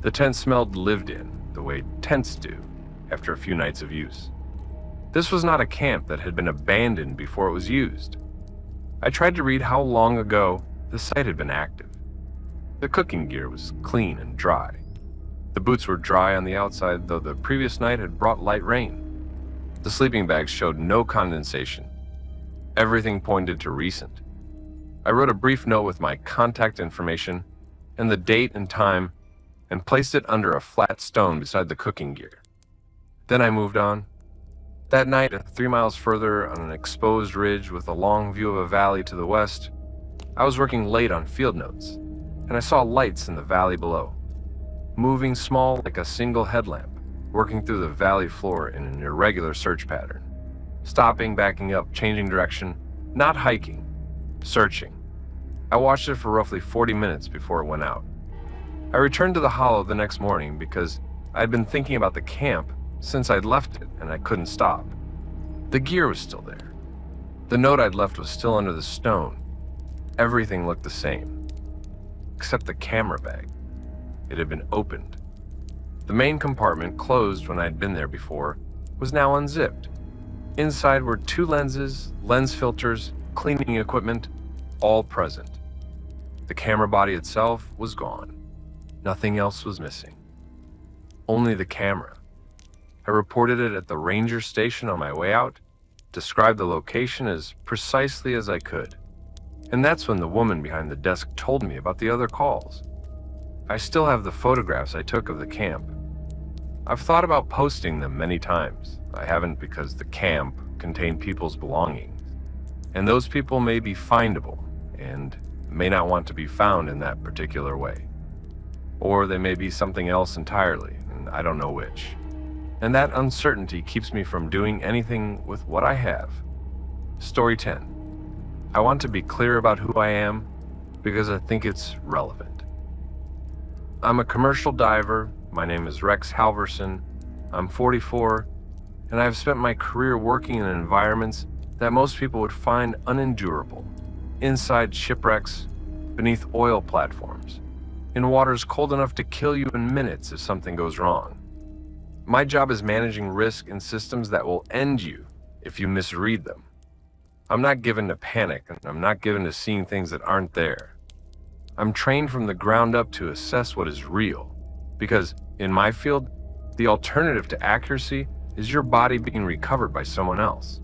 The tent smelled lived in, the way tents do, after a few nights of use. This was not a camp that had been abandoned before it was used. I tried to read how long ago the site had been active. The cooking gear was clean and dry. The boots were dry on the outside, though the previous night had brought light rain. The sleeping bags showed no condensation. Everything pointed to recent. I wrote a brief note with my contact information and the date and time and placed it under a flat stone beside the cooking gear. Then I moved on. That night, 3 miles further on an exposed ridge with a long view of a valley to the west, I was working late on field notes, and I saw lights in the valley below, moving small like a single headlamp, working through the valley floor in an irregular search pattern. Stopping, backing up, changing direction, not hiking, searching. I watched it for roughly 40 minutes before it went out. I returned to the hollow the next morning because I'd been thinking about the camp since I'd left it and I couldn't stop. The gear was still there. The note I'd left was still under the stone. Everything looked the same, except the camera bag. It had been opened. The main compartment, closed when I'd been there before, was now unzipped. Inside were 2 lenses, lens filters, cleaning equipment, all present. The camera body itself was gone. Nothing else was missing. Only the camera. I reported it at the ranger station on my way out, described the location as precisely as I could. And that's when the woman behind the desk told me about the other calls. I still have the photographs I took of the camp. I've thought about posting them many times. I haven't because the camp contained people's belongings, and those people may be findable and may not want to be found in that particular way. Or they may be something else entirely, and I don't know which. And that uncertainty keeps me from doing anything with what I have. Story 10. I want to be clear about who I am because I think it's relevant. I'm a commercial diver. My name is Rex Halverson. I'm 44, and I've spent my career working in environments that most people would find unendurable. Inside shipwrecks, beneath oil platforms, in waters cold enough to kill you in minutes if something goes wrong. My job is managing risk in systems that will end you if you misread them. I'm not given to panic, and I'm not given to seeing things that aren't there. I'm trained from the ground up to assess what is real, because in my field, the alternative to accuracy is your body being recovered by someone else.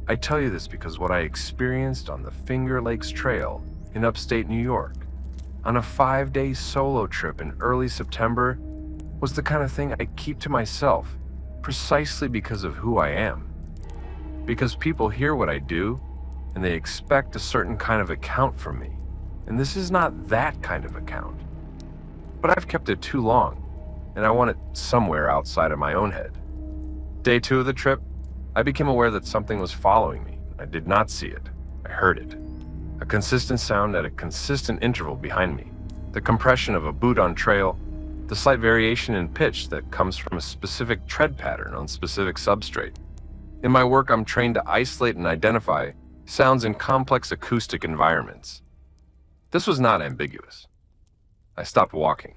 I tell you this because what I experienced on the Finger Lakes Trail in upstate New York, on a 5-day solo trip in early September, was the kind of thing I keep to myself, precisely because of who I am. Because people hear what I do, and they expect a certain kind of account from me. And this is not that kind of account. But I've kept it too long, and I want it somewhere outside of my own head. Day 2 of the trip, I became aware that something was following me. I did not see it. I heard it. A consistent sound at a consistent interval behind me. The compression of a boot on trail, the slight variation in pitch that comes from a specific tread pattern on specific substrate. In my work, I'm trained to isolate and identify sounds in complex acoustic environments. This was not ambiguous. I stopped walking.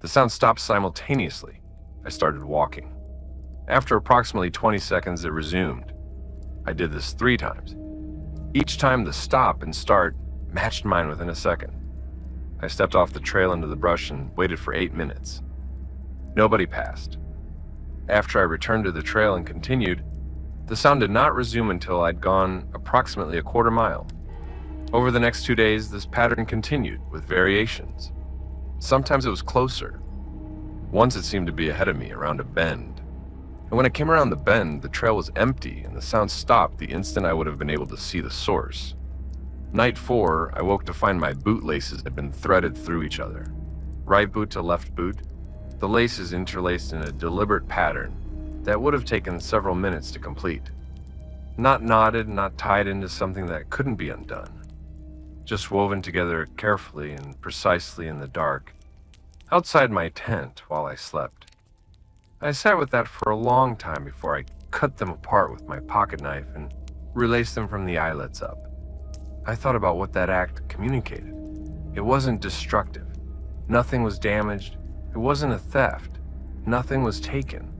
The sound stopped simultaneously. I started walking. After approximately 20 seconds, it resumed. I did this 3 times. Each time the stop and start matched mine within a second. I stepped off the trail into the brush and waited for 8 minutes. Nobody passed. After I returned to the trail and continued, the sound did not resume until I'd gone approximately a quarter mile. Over the next 2 days, this pattern continued with variations. Sometimes it was closer. Once it seemed to be ahead of me around a bend. And when I came around the bend, the trail was empty and the sound stopped the instant I would have been able to see the source. Night 4, I woke to find my boot laces had been threaded through each other. Right boot to left boot, the laces interlaced in a deliberate pattern that would have taken several minutes to complete. Not knotted, not tied into something that couldn't be undone. Just woven together carefully and precisely in the dark, outside my tent while I slept. I sat with that for a long time before I cut them apart with my pocket knife and relaced them from the eyelets up. I thought about what that act communicated. It wasn't destructive. Nothing was damaged. It wasn't a theft. Nothing was taken.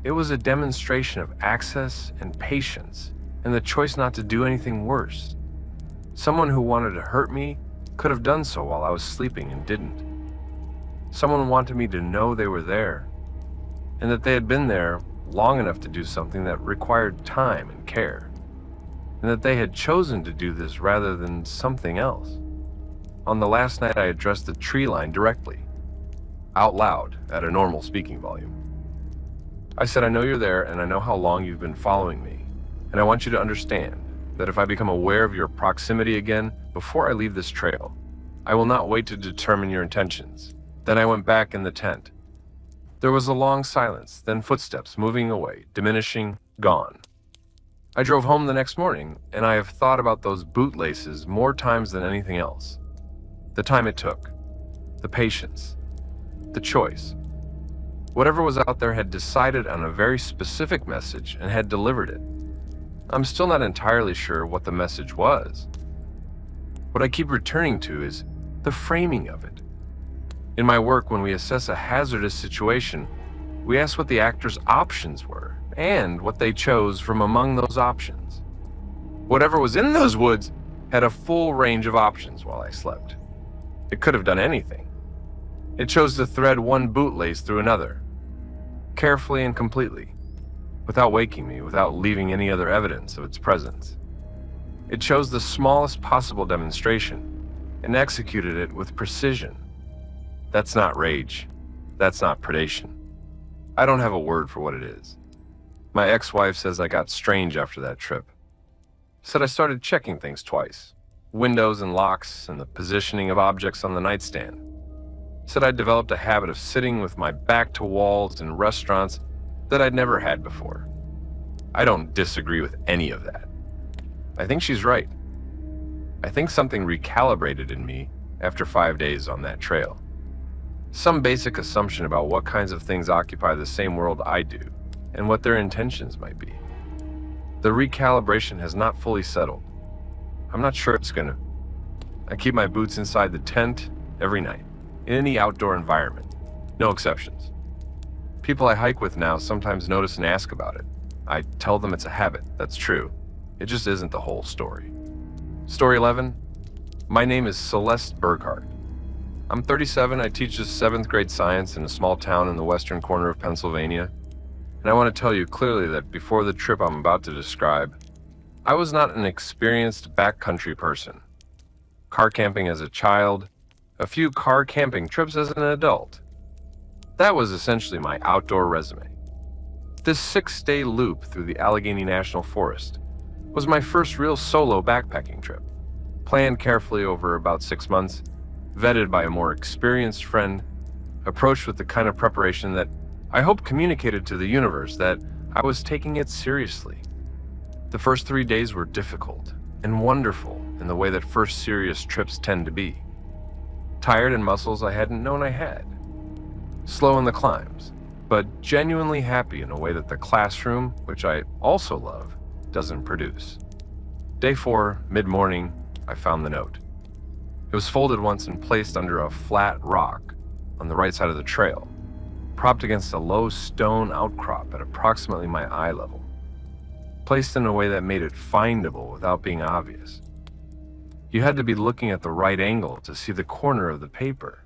It was a demonstration of access and patience and the choice not to do anything worse. Someone who wanted to hurt me could have done so while I was sleeping and didn't. Someone wanted me to know they were there and that they had been there long enough to do something that required time and care, and that they had chosen to do this rather than something else. On the last night, I addressed the tree line directly, out loud at a normal speaking volume. I said, I know you're there and I know how long you've been following me, and I want you to understand that if I become aware of your proximity again before I leave this trail, I will not wait to determine your intentions. Then I went back in the tent. There was a long silence, then footsteps moving away, diminishing, gone. I drove home the next morning, and I have thought about those boot laces more times than anything else. The time it took, the patience, the choice. Whatever was out there had decided on a very specific message and had delivered it. I'm still not entirely sure what the message was. What I keep returning to is the framing of it. In my work, when we assess a hazardous situation, we ask what the actor's options were and what they chose from among those options. Whatever was in those woods had a full range of options while I slept. It could have done anything. It chose to thread one bootlace through another, carefully and completely, without waking me, without leaving any other evidence of its presence. It chose the smallest possible demonstration and executed it with precision. That's not rage. That's not predation. I don't have a word for what it is. My ex-wife says I got strange after that trip. Said I started checking things twice. Windows and locks and the positioning of objects on the nightstand. Said I developed a habit of sitting with my back to walls in restaurants that I'd never had before. I don't disagree with any of that. I think she's right. I think something recalibrated in me after 5 days on that trail. Some basic assumption about what kinds of things occupy the same world I do and what their intentions might be. The recalibration has not fully settled. I'm not sure it's gonna. I keep my boots inside the tent every night, in any outdoor environment. No exceptions. People I hike with now sometimes notice and ask about it. I tell them it's a habit, that's true. It just isn't the whole story. Story 11. My name is Celeste Burghardt. I'm 37, I teach the 7th grade science in a small town in the western corner of Pennsylvania. And I want to tell you clearly that before the trip I'm about to describe, I was not an experienced backcountry person. Car camping as a child, a few car camping trips as an adult. That was essentially my outdoor resume. This 6-day loop through the Allegheny National Forest was my first real solo backpacking trip, planned carefully over about 6 months, vetted by a more experienced friend, approached with the kind of preparation that I hope communicated to the universe that I was taking it seriously. The first 3 days were difficult and wonderful in the way that first serious trips tend to be. Tired in muscles I hadn't known I had. Slow in the climbs, but genuinely happy in a way that the classroom, which I also love, doesn't produce. Day 4, mid-morning, I found the note. It was folded once and placed under a flat rock on the right side of the trail, propped against a low stone outcrop at approximately my eye level, placed in a way that made it findable without being obvious. You had to be looking at the right angle to see the corner of the paper.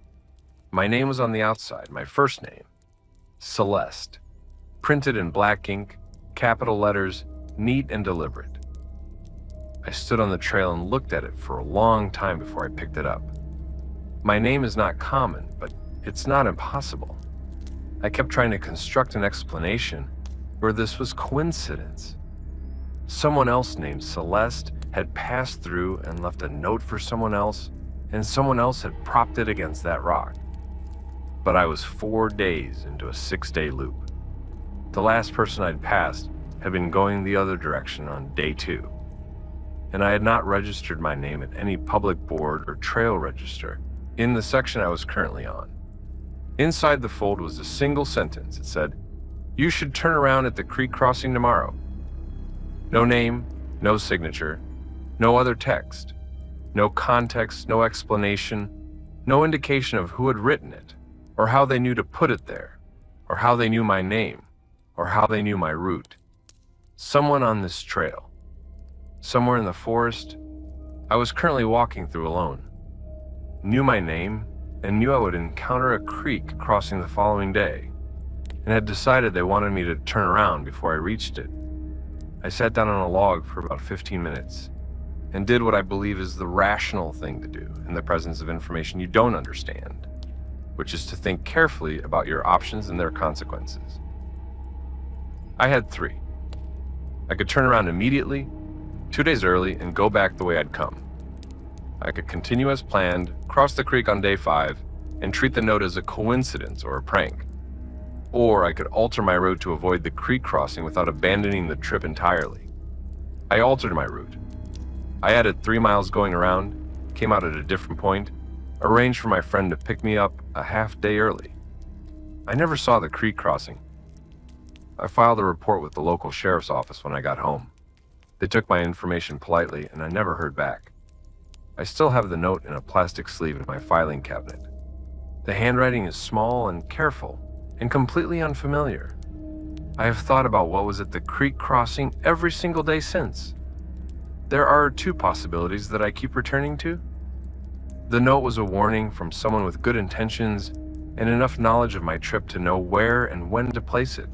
My name was on the outside, my first name, Celeste, printed in black ink, capital letters, neat and deliberate. I stood on the trail and looked at it for a long time before I picked it up. My name is not common, but it's not impossible. I kept trying to construct an explanation where this was coincidence. Someone else named Celeste had passed through and left a note for someone else, and someone else had propped it against that rock. But I was 4 days into a 6-day loop. The last person I'd passed had been going the other direction on day 2. And I had not registered my name at any public board or trail register in the section I was currently on. Inside the fold was a single sentence. It said, "You should turn around at the creek crossing tomorrow." No name, no signature, no other text, no context, no explanation, no indication of who had written it, or how they knew to put it there, or how they knew my name, or how they knew my route. Someone on this trail, somewhere in the forest I was currently walking through alone, knew my name and knew I would encounter a creek crossing the following day, and had decided they wanted me to turn around before I reached it. I sat down on a log for about 15 minutes and did what I believe is the rational thing to do in the presence of information you don't understand, which is to think carefully about your options and their consequences. I had 3. I could turn around immediately, 2 days early, and go back the way I'd come. I could continue as planned, cross the creek on day 5, and treat the note as a coincidence or a prank. Or I could alter my route to avoid the creek crossing without abandoning the trip entirely. I altered my route. I added 3 miles going around, came out at a different point, arranged for my friend to pick me up a half day early. I never saw the creek crossing. I filed a report with the local sheriff's office when I got home. They took my information politely, and I never heard back. I still have the note in a plastic sleeve in my filing cabinet. The handwriting is small and careful, and completely unfamiliar. I have thought about what was at the creek crossing every single day since. There are two possibilities that I keep returning to. The note was a warning from someone with good intentions and enough knowledge of my trip to know where and when to place it.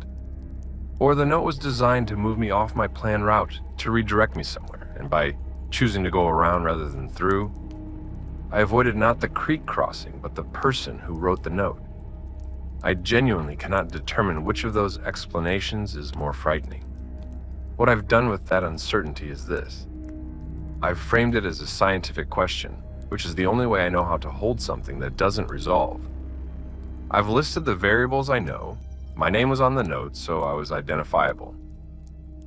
Or the note was designed to move me off my planned route, to redirect me somewhere, and by choosing to go around rather than through, I avoided not the creek crossing, but the person who wrote the note. I genuinely cannot determine which of those explanations is more frightening. What I've done with that uncertainty is this. I've framed it as a scientific question, which is the only way I know how to hold something that doesn't resolve. I've listed the variables I know. My name was on the note, so I was identifiable.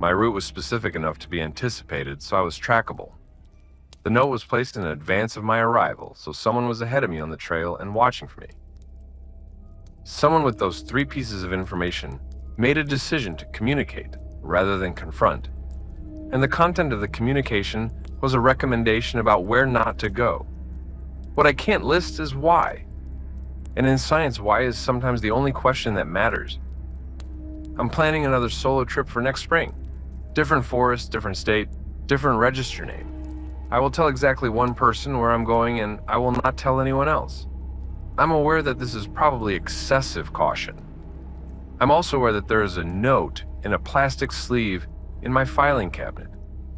My route was specific enough to be anticipated, so I was trackable. The note was placed in advance of my arrival, so someone was ahead of me on the trail and watching for me. Someone with those three pieces of information made a decision to communicate rather than confront, and the content of the communication was a recommendation about where not to go. What I can't list is why. And in science, why is sometimes the only question that matters. I'm planning another solo trip for next spring. Different forest, different state, different register name. I will tell exactly one person where I'm going, and I will not tell anyone else. I'm aware that this is probably excessive caution. I'm also aware that there is a note in a plastic sleeve in my filing cabinet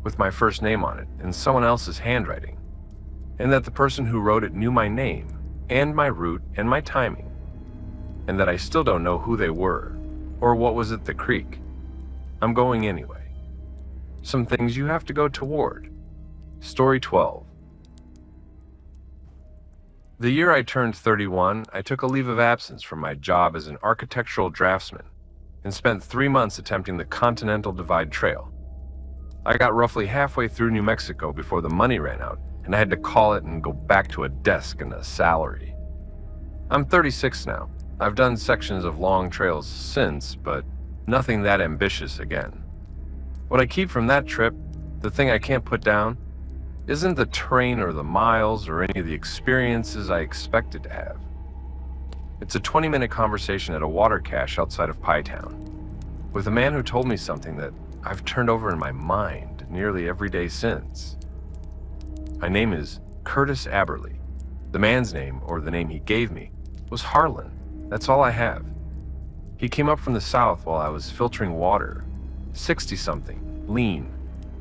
with my first name on it in someone else's handwriting, and that the person who wrote it knew my name and my route and my timing, and that I still don't know who they were or what was at the creek. I'm going anyway. Some things you have to go toward. Story 12. The year I turned 31, I took a leave of absence from my job as an architectural draftsman and spent 3 months attempting the Continental Divide Trail. I got roughly halfway through New Mexico before the money ran out, and I had to call it and go back to a desk and a salary. I'm 36 now. I've done sections of long trails since, but nothing that ambitious again. What I keep from that trip, the thing I can't put down, isn't the terrain or the miles or any of the experiences I expected to have. It's a 20-minute conversation at a water cache outside of Pie Town with a man who told me something that I've turned over in my mind nearly every day since. My name is Curtis Aberley. The man's name, or the name he gave me, was Harlan. That's all I have. He came up from the south while I was filtering water. 60-something, lean,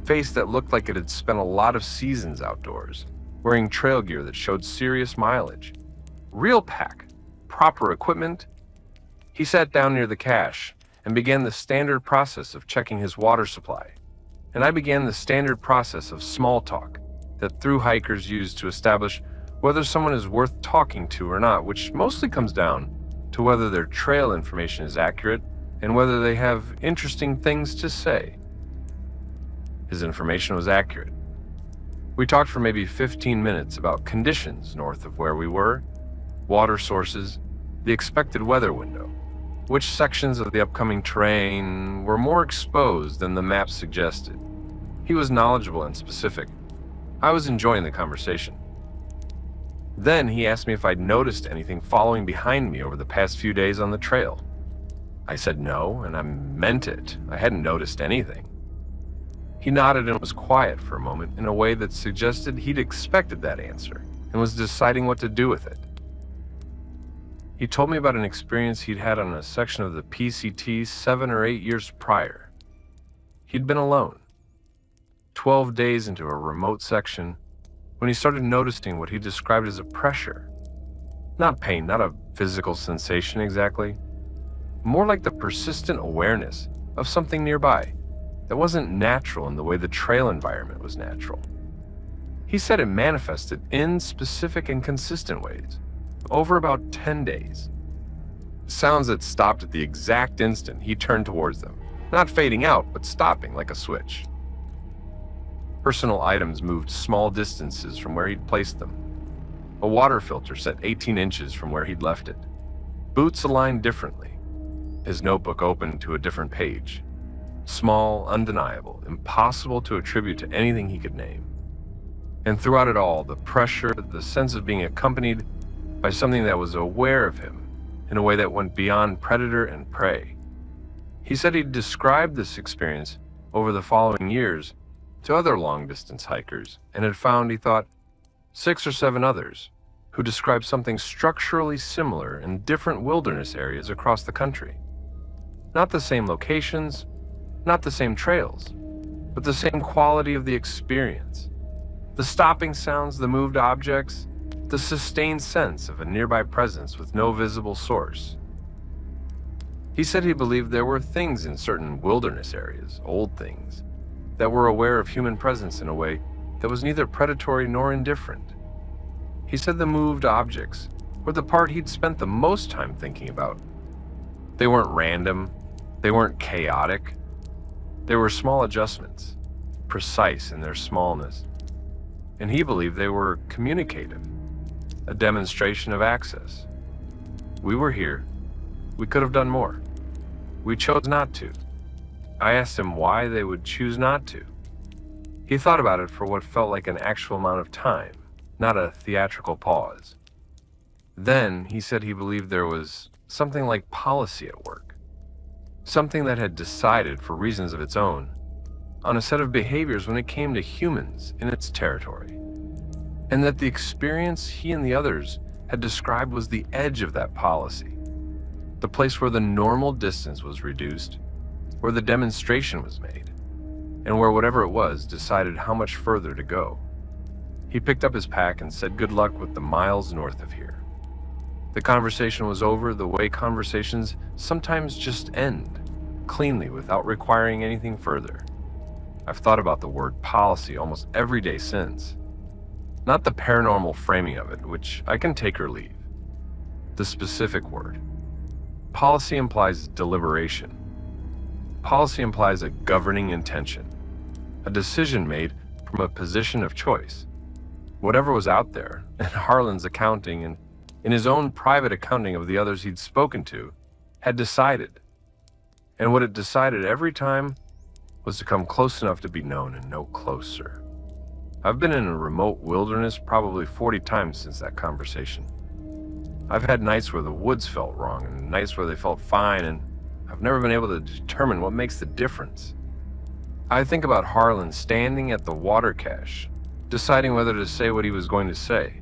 face that looked like it had spent a lot of seasons outdoors, wearing trail gear that showed serious mileage. Real pack, proper equipment. He sat down near the cache and began the standard process of checking his water supply. And I began the standard process of small talk that thru hikers use to establish whether someone is worth talking to or not, which mostly comes down to whether their trail information is accurate and whether they have interesting things to say. His information was accurate. We talked for maybe 15 minutes about conditions north of where we were, water sources, the expected weather window, which sections of the upcoming terrain were more exposed than the map suggested. He was knowledgeable and specific. I was enjoying the conversation. Then he asked me if I'd noticed anything following behind me over the past few days on the trail. I said no, and I meant it. I hadn't noticed anything. He nodded and was quiet for a moment in a way that suggested he'd expected that answer and was deciding what to do with it. He told me about an experience he'd had on a section of the PCT 7 or 8 years prior. He'd been alone, 12 days into a remote section, when he started noticing what he described as a pressure. Not pain, not a physical sensation exactly. More like the persistent awareness of something nearby that wasn't natural in the way the trail environment was natural. He said it manifested in specific and consistent ways over about 10 days. Sounds that stopped at the exact instant he turned towards them, not fading out, but stopping like a switch. Personal items moved small distances from where he'd placed them. A water filter set 18 inches from where he'd left it. Boots aligned differently. His notebook opened to a different page. Small, undeniable, impossible to attribute to anything he could name. And throughout it all, the pressure, the sense of being accompanied by something that was aware of him in a way that went beyond predator and prey. He said he'd described this experience over the following years to other long-distance hikers and had found, he thought, 6 or 7 others who described something structurally similar in different wilderness areas across the country. Not the same locations, not the same trails, but the same quality of the experience. The stopping sounds, the moved objects, the sustained sense of a nearby presence with no visible source. He said he believed there were things in certain wilderness areas, old things, that were aware of human presence in a way that was neither predatory nor indifferent. He said the moved objects were the part he'd spent the most time thinking about. They weren't random, they weren't chaotic. They were small adjustments, precise in their smallness. And he believed they were communicative, a demonstration of access. We were here. We could have done more. We chose not to. I asked him why they would choose not to. He thought about it for what felt like an actual amount of time, not a theatrical pause. Then he said he believed there was something like policy at work, something that had decided for reasons of its own on a set of behaviors when it came to humans in its territory, and that the experience he and the others had described was the edge of that policy, the place where the normal distance was reduced, where the demonstration was made, and where whatever it was decided how much further to go. He picked up his pack and said good luck with the miles north of here. The conversation was over the way conversations sometimes just end, cleanly without requiring anything further. I've thought about the word policy almost every day since. Not the paranormal framing of it, which I can take or leave. The specific word. Policy implies deliberation. Policy implies a governing intention, a decision made from a position of choice. Whatever was out there, in Harlan's accounting and in his own private accounting of the others he'd spoken to, had decided. And what it decided every time was to come close enough to be known and no closer. I've been in a remote wilderness probably 40 times since that conversation. I've had nights where the woods felt wrong and nights where they felt fine, and I've never been able to determine what makes the difference. I think about Harlan standing at the water cache, deciding whether to say what he was going to say.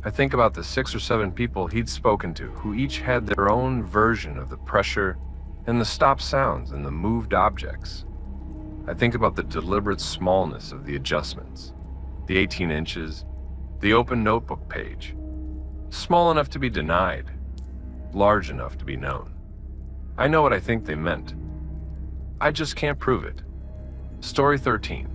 I think about the 6 or 7 people he'd spoken to who each had their own version of the pressure and the stop sounds and the moved objects. I think about the deliberate smallness of the adjustments, the 18 inches, the open notebook page. Small enough to be denied, large enough to be known. I know what I think they meant. I just can't prove it. Story 13.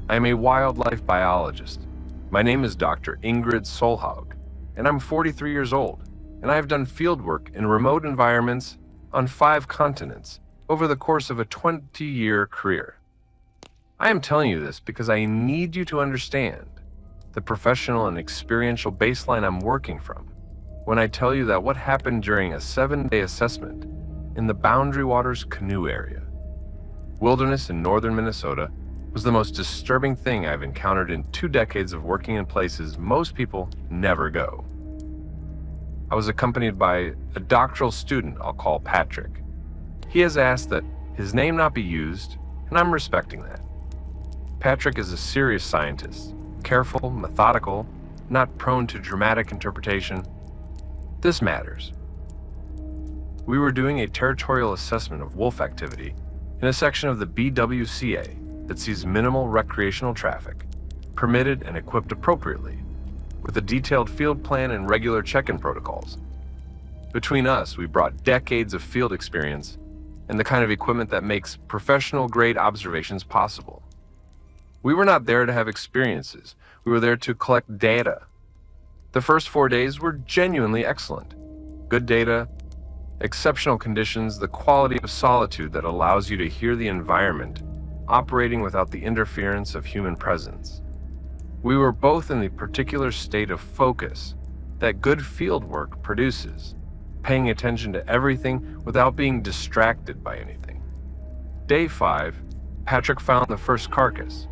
I am a wildlife biologist. My name is Dr. Ingrid Solhaug, and I'm 43 years old, and I have done field work in remote environments on 5 continents over the course of a 20-year career. I am telling you this because I need you to understand the professional and experiential baseline I'm working from when I tell you that what happened during a 7-day assessment in the Boundary Waters canoe area, wilderness in northern Minnesota, was the most disturbing thing I've encountered in 2 decades of working in places most people never go. I was accompanied by a doctoral student I'll call Patrick. He has asked that his name not be used, and I'm respecting that. Patrick is a serious scientist, careful, methodical, not prone to dramatic interpretation. This matters. We were doing a territorial assessment of wolf activity in a section of the BWCA that sees minimal recreational traffic, permitted and equipped appropriately, with a detailed field plan and regular check-in protocols. Between us, we brought decades of field experience and the kind of equipment that makes professional-grade observations possible. We were not there to have experiences. We were there to collect data. The first 4 days were genuinely excellent. Good data, exceptional conditions, the quality of solitude that allows you to hear the environment operating without the interference of human presence. We were both in the particular state of focus that good field work produces, paying attention to everything without being distracted by anything. Day 5, Patrick found the first carcass.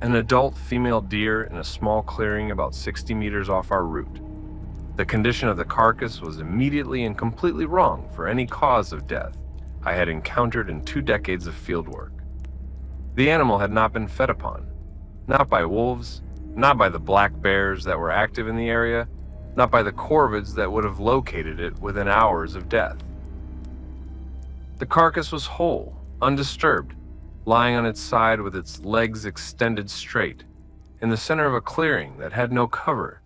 An adult female deer in a small clearing about 60 meters off our route. The condition of the carcass was immediately and completely wrong for any cause of death I had encountered in 2 decades of fieldwork. The animal had not been fed upon, not by wolves, not by the black bears that were active in the area, not by the corvids that would have located it within hours of death. The carcass was whole, undisturbed, lying on its side with its legs extended straight, in the center of a clearing that had no cover,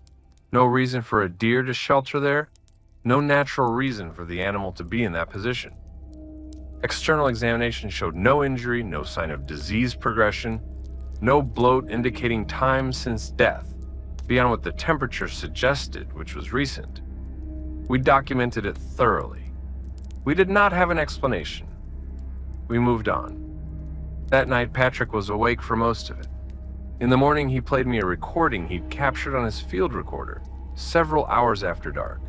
no reason for a deer to shelter there, no natural reason for the animal to be in that position. External examination showed no injury, no sign of disease progression, no bloat indicating time since death, beyond what the temperature suggested, which was recent. We documented it thoroughly. We did not have an explanation. We moved on. That night, Patrick was awake for most of it. In the morning, he played me a recording he'd captured on his field recorder several hours after dark.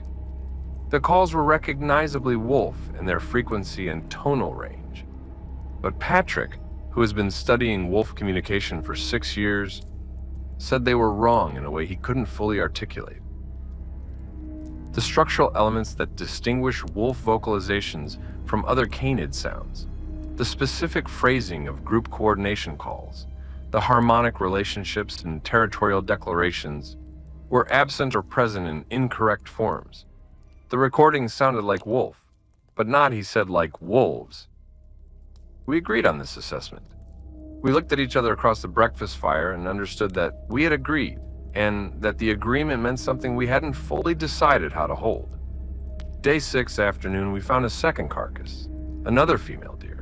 The calls were recognizably wolf in their frequency and tonal range. But Patrick, who has been studying wolf communication for 6 years, said they were wrong in a way he couldn't fully articulate. The structural elements that distinguish wolf vocalizations from other canid sounds, the specific phrasing of group coordination calls, the harmonic relationships and territorial declarations were absent or present in incorrect forms. The recording sounded like wolf, but not, he said, like wolves. We agreed on this assessment. We looked at each other across the breakfast fire and understood that we had agreed, and that the agreement meant something we hadn't fully decided how to hold. Day 6 afternoon, we found a second carcass, another female deer.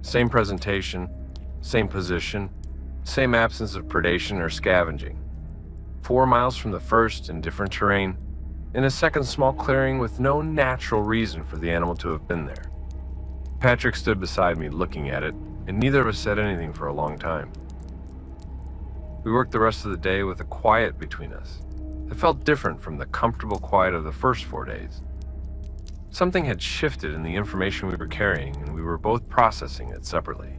Same presentation, same position, same absence of predation or scavenging. 4 miles from the first, in different terrain, in a second small clearing with no natural reason for the animal to have been there. Patrick stood beside me looking at it, and neither of us said anything for a long time. We worked the rest of the day with a quiet between us that felt different from the comfortable quiet of the first 4 days. Something had shifted in the information we were carrying, and we were both processing it separately.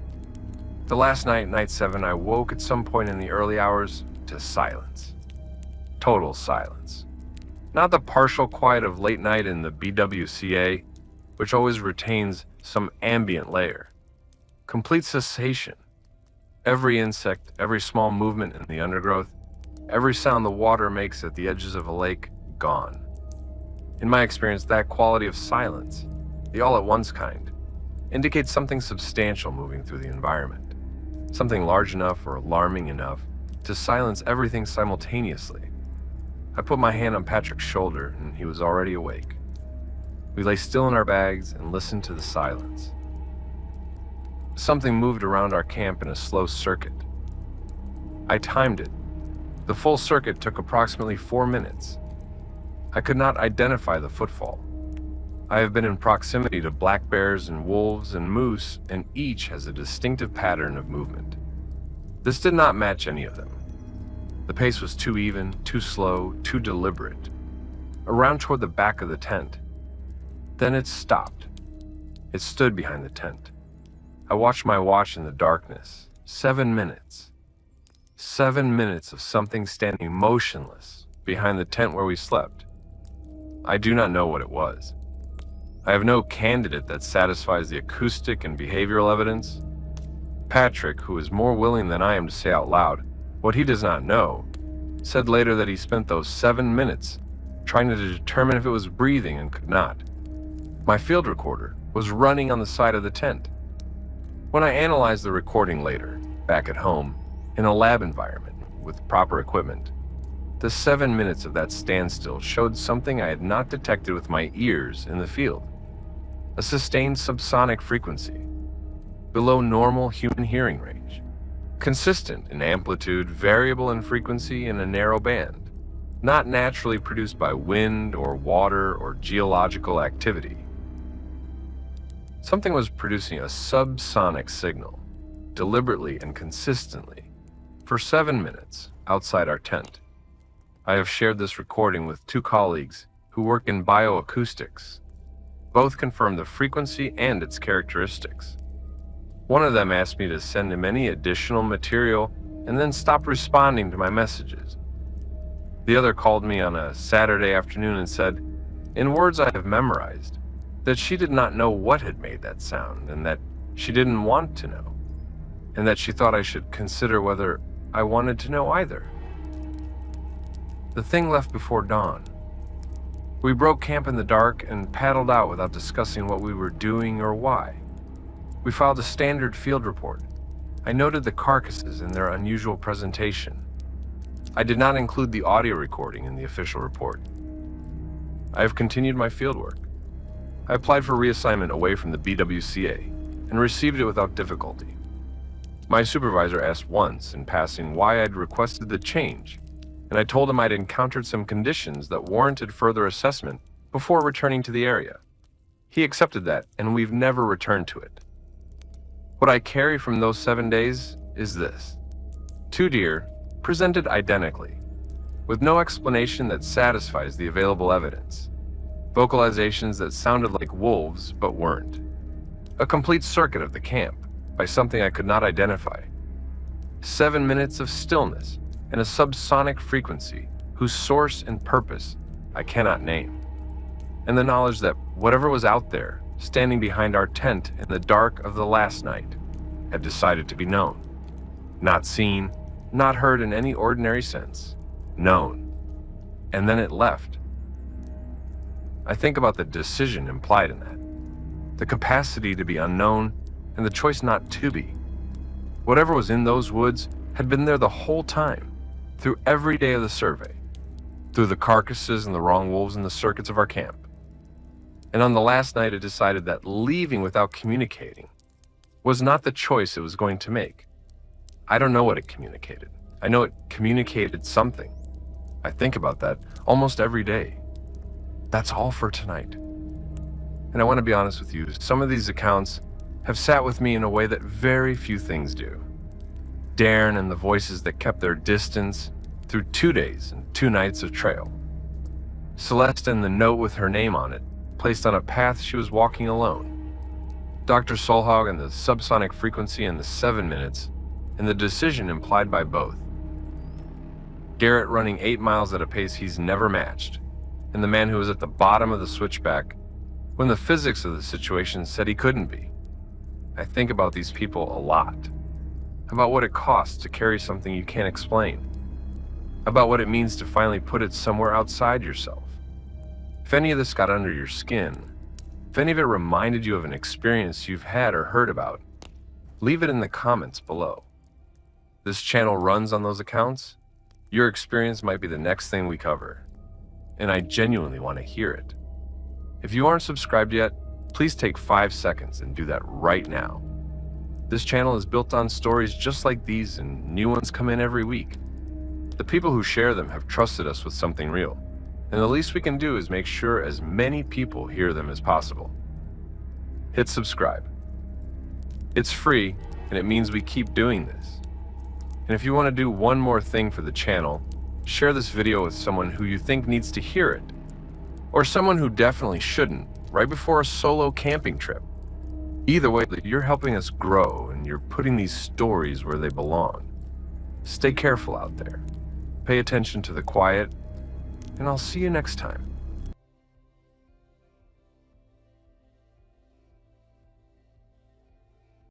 The last night, night 7, I woke at some point in the early hours to silence. Total silence. Not the partial quiet of late night in the BWCA, which always retains some ambient layer. Complete cessation. Every insect, every small movement in the undergrowth, every sound the water makes at the edges of a lake, gone. In my experience, that quality of silence, the all-at-once kind, indicates something substantial moving through the environment. Something large enough or alarming enough to silence everything simultaneously. I put my hand on Patrick's shoulder, and he was already awake. We lay still in our bags and listened to the silence. Something moved around our camp in a slow circuit. I timed it. The full circuit took approximately 4 minutes. I could not identify the footfall. I have been in proximity to black bears and wolves and moose, and each has a distinctive pattern of movement. This did not match any of them. The pace was too even, too slow, too deliberate. Around toward the back of the tent. Then it stopped. It stood behind the tent. I watched my watch in the darkness. 7 minutes. 7 minutes of something standing motionless behind the tent where we slept. I do not know what it was. I have no candidate that satisfies the acoustic and behavioral evidence. Patrick, who is more willing than I am to say out loud what he does not know, said later that he spent those 7 minutes trying to determine if it was breathing and could not. My field recorder was running on the side of the tent. When I analyzed the recording later, back at home, in a lab environment with proper equipment, the 7 minutes of that standstill showed something I had not detected with my ears in the field. A sustained subsonic frequency, below normal human hearing range, consistent in amplitude, variable in frequency in a narrow band, not naturally produced by wind or water or geological activity. Something was producing a subsonic signal, deliberately and consistently, for 7 minutes outside our tent. I have shared this recording with 2 colleagues who work in bioacoustics. Both confirmed the frequency and its characteristics. One of them asked me to send him any additional material and then stopped responding to my messages. The other called me on a Saturday afternoon and said, in words I have memorized, that she did not know what had made that sound, and that she didn't want to know, and that she thought I should consider whether I wanted to know either. The thing left before dawn. We broke camp in the dark and paddled out without discussing what we were doing or why. We filed a standard field report. I noted the carcasses and their unusual presentation. I did not include the audio recording in the official report. I have continued my fieldwork. I applied for reassignment away from the BWCA and received it without difficulty. My supervisor asked once in passing why I'd requested the change, and I told him I'd encountered some conditions that warranted further assessment before returning to the area. He accepted that, and we've never returned to it. What I carry from those 7 days is this: 2 deer presented identically, with no explanation that satisfies the available evidence. Vocalizations that sounded like wolves but weren't. A complete circuit of the camp by something I could not identify. 7 minutes of stillness and a subsonic frequency whose source and purpose I cannot name. And the knowledge that whatever was out there, standing behind our tent in the dark of the last night, had decided to be known. Not seen, not heard in any ordinary sense. Known. And then it left. I think about the decision implied in that. The capacity to be unknown and the choice not to be. Whatever was in those woods had been there the whole time, through every day of the survey, through the carcasses and the wrong wolves in the circuits of our camp. And on the last night it decided that leaving without communicating was not the choice it was going to make. I don't know what it communicated. I know it communicated something. I think about that almost every day. That's all for tonight. And I want to be honest with you, some of these accounts have sat with me in a way that very few things do. Darren and the voices that kept their distance through 2 days and 2 nights of trail. Celeste and the note with her name on it, placed on a path she was walking alone. Dr. Solhog and the subsonic frequency in the 7 minutes, and the decision implied by both. Garrett running 8 miles at a pace he's never matched, and the man who was at the bottom of the switchback when the physics of the situation said he couldn't be. I think about these people a lot. About what it costs to carry something you can't explain. About what it means to finally put it somewhere outside yourself. If any of this got under your skin, if any of it reminded you of an experience you've had or heard about, leave it in the comments below. This channel runs on those accounts. Your experience might be the next thing we cover, and I genuinely want to hear it. If you aren't subscribed yet, please take 5 seconds and do that right now. This channel is built on stories just like these, and new ones come in every week. The people who share them have trusted us with something real, and the least we can do is make sure as many people hear them as possible. Hit subscribe. It's free, and it means we keep doing this. And if you want to do one more thing for the channel, share this video with someone who you think needs to hear it, or someone who definitely shouldn't, right before a solo camping trip. Either way, you're helping us grow, and you're putting these stories where they belong. Stay careful out there. Pay attention to the quiet, and I'll see you next time.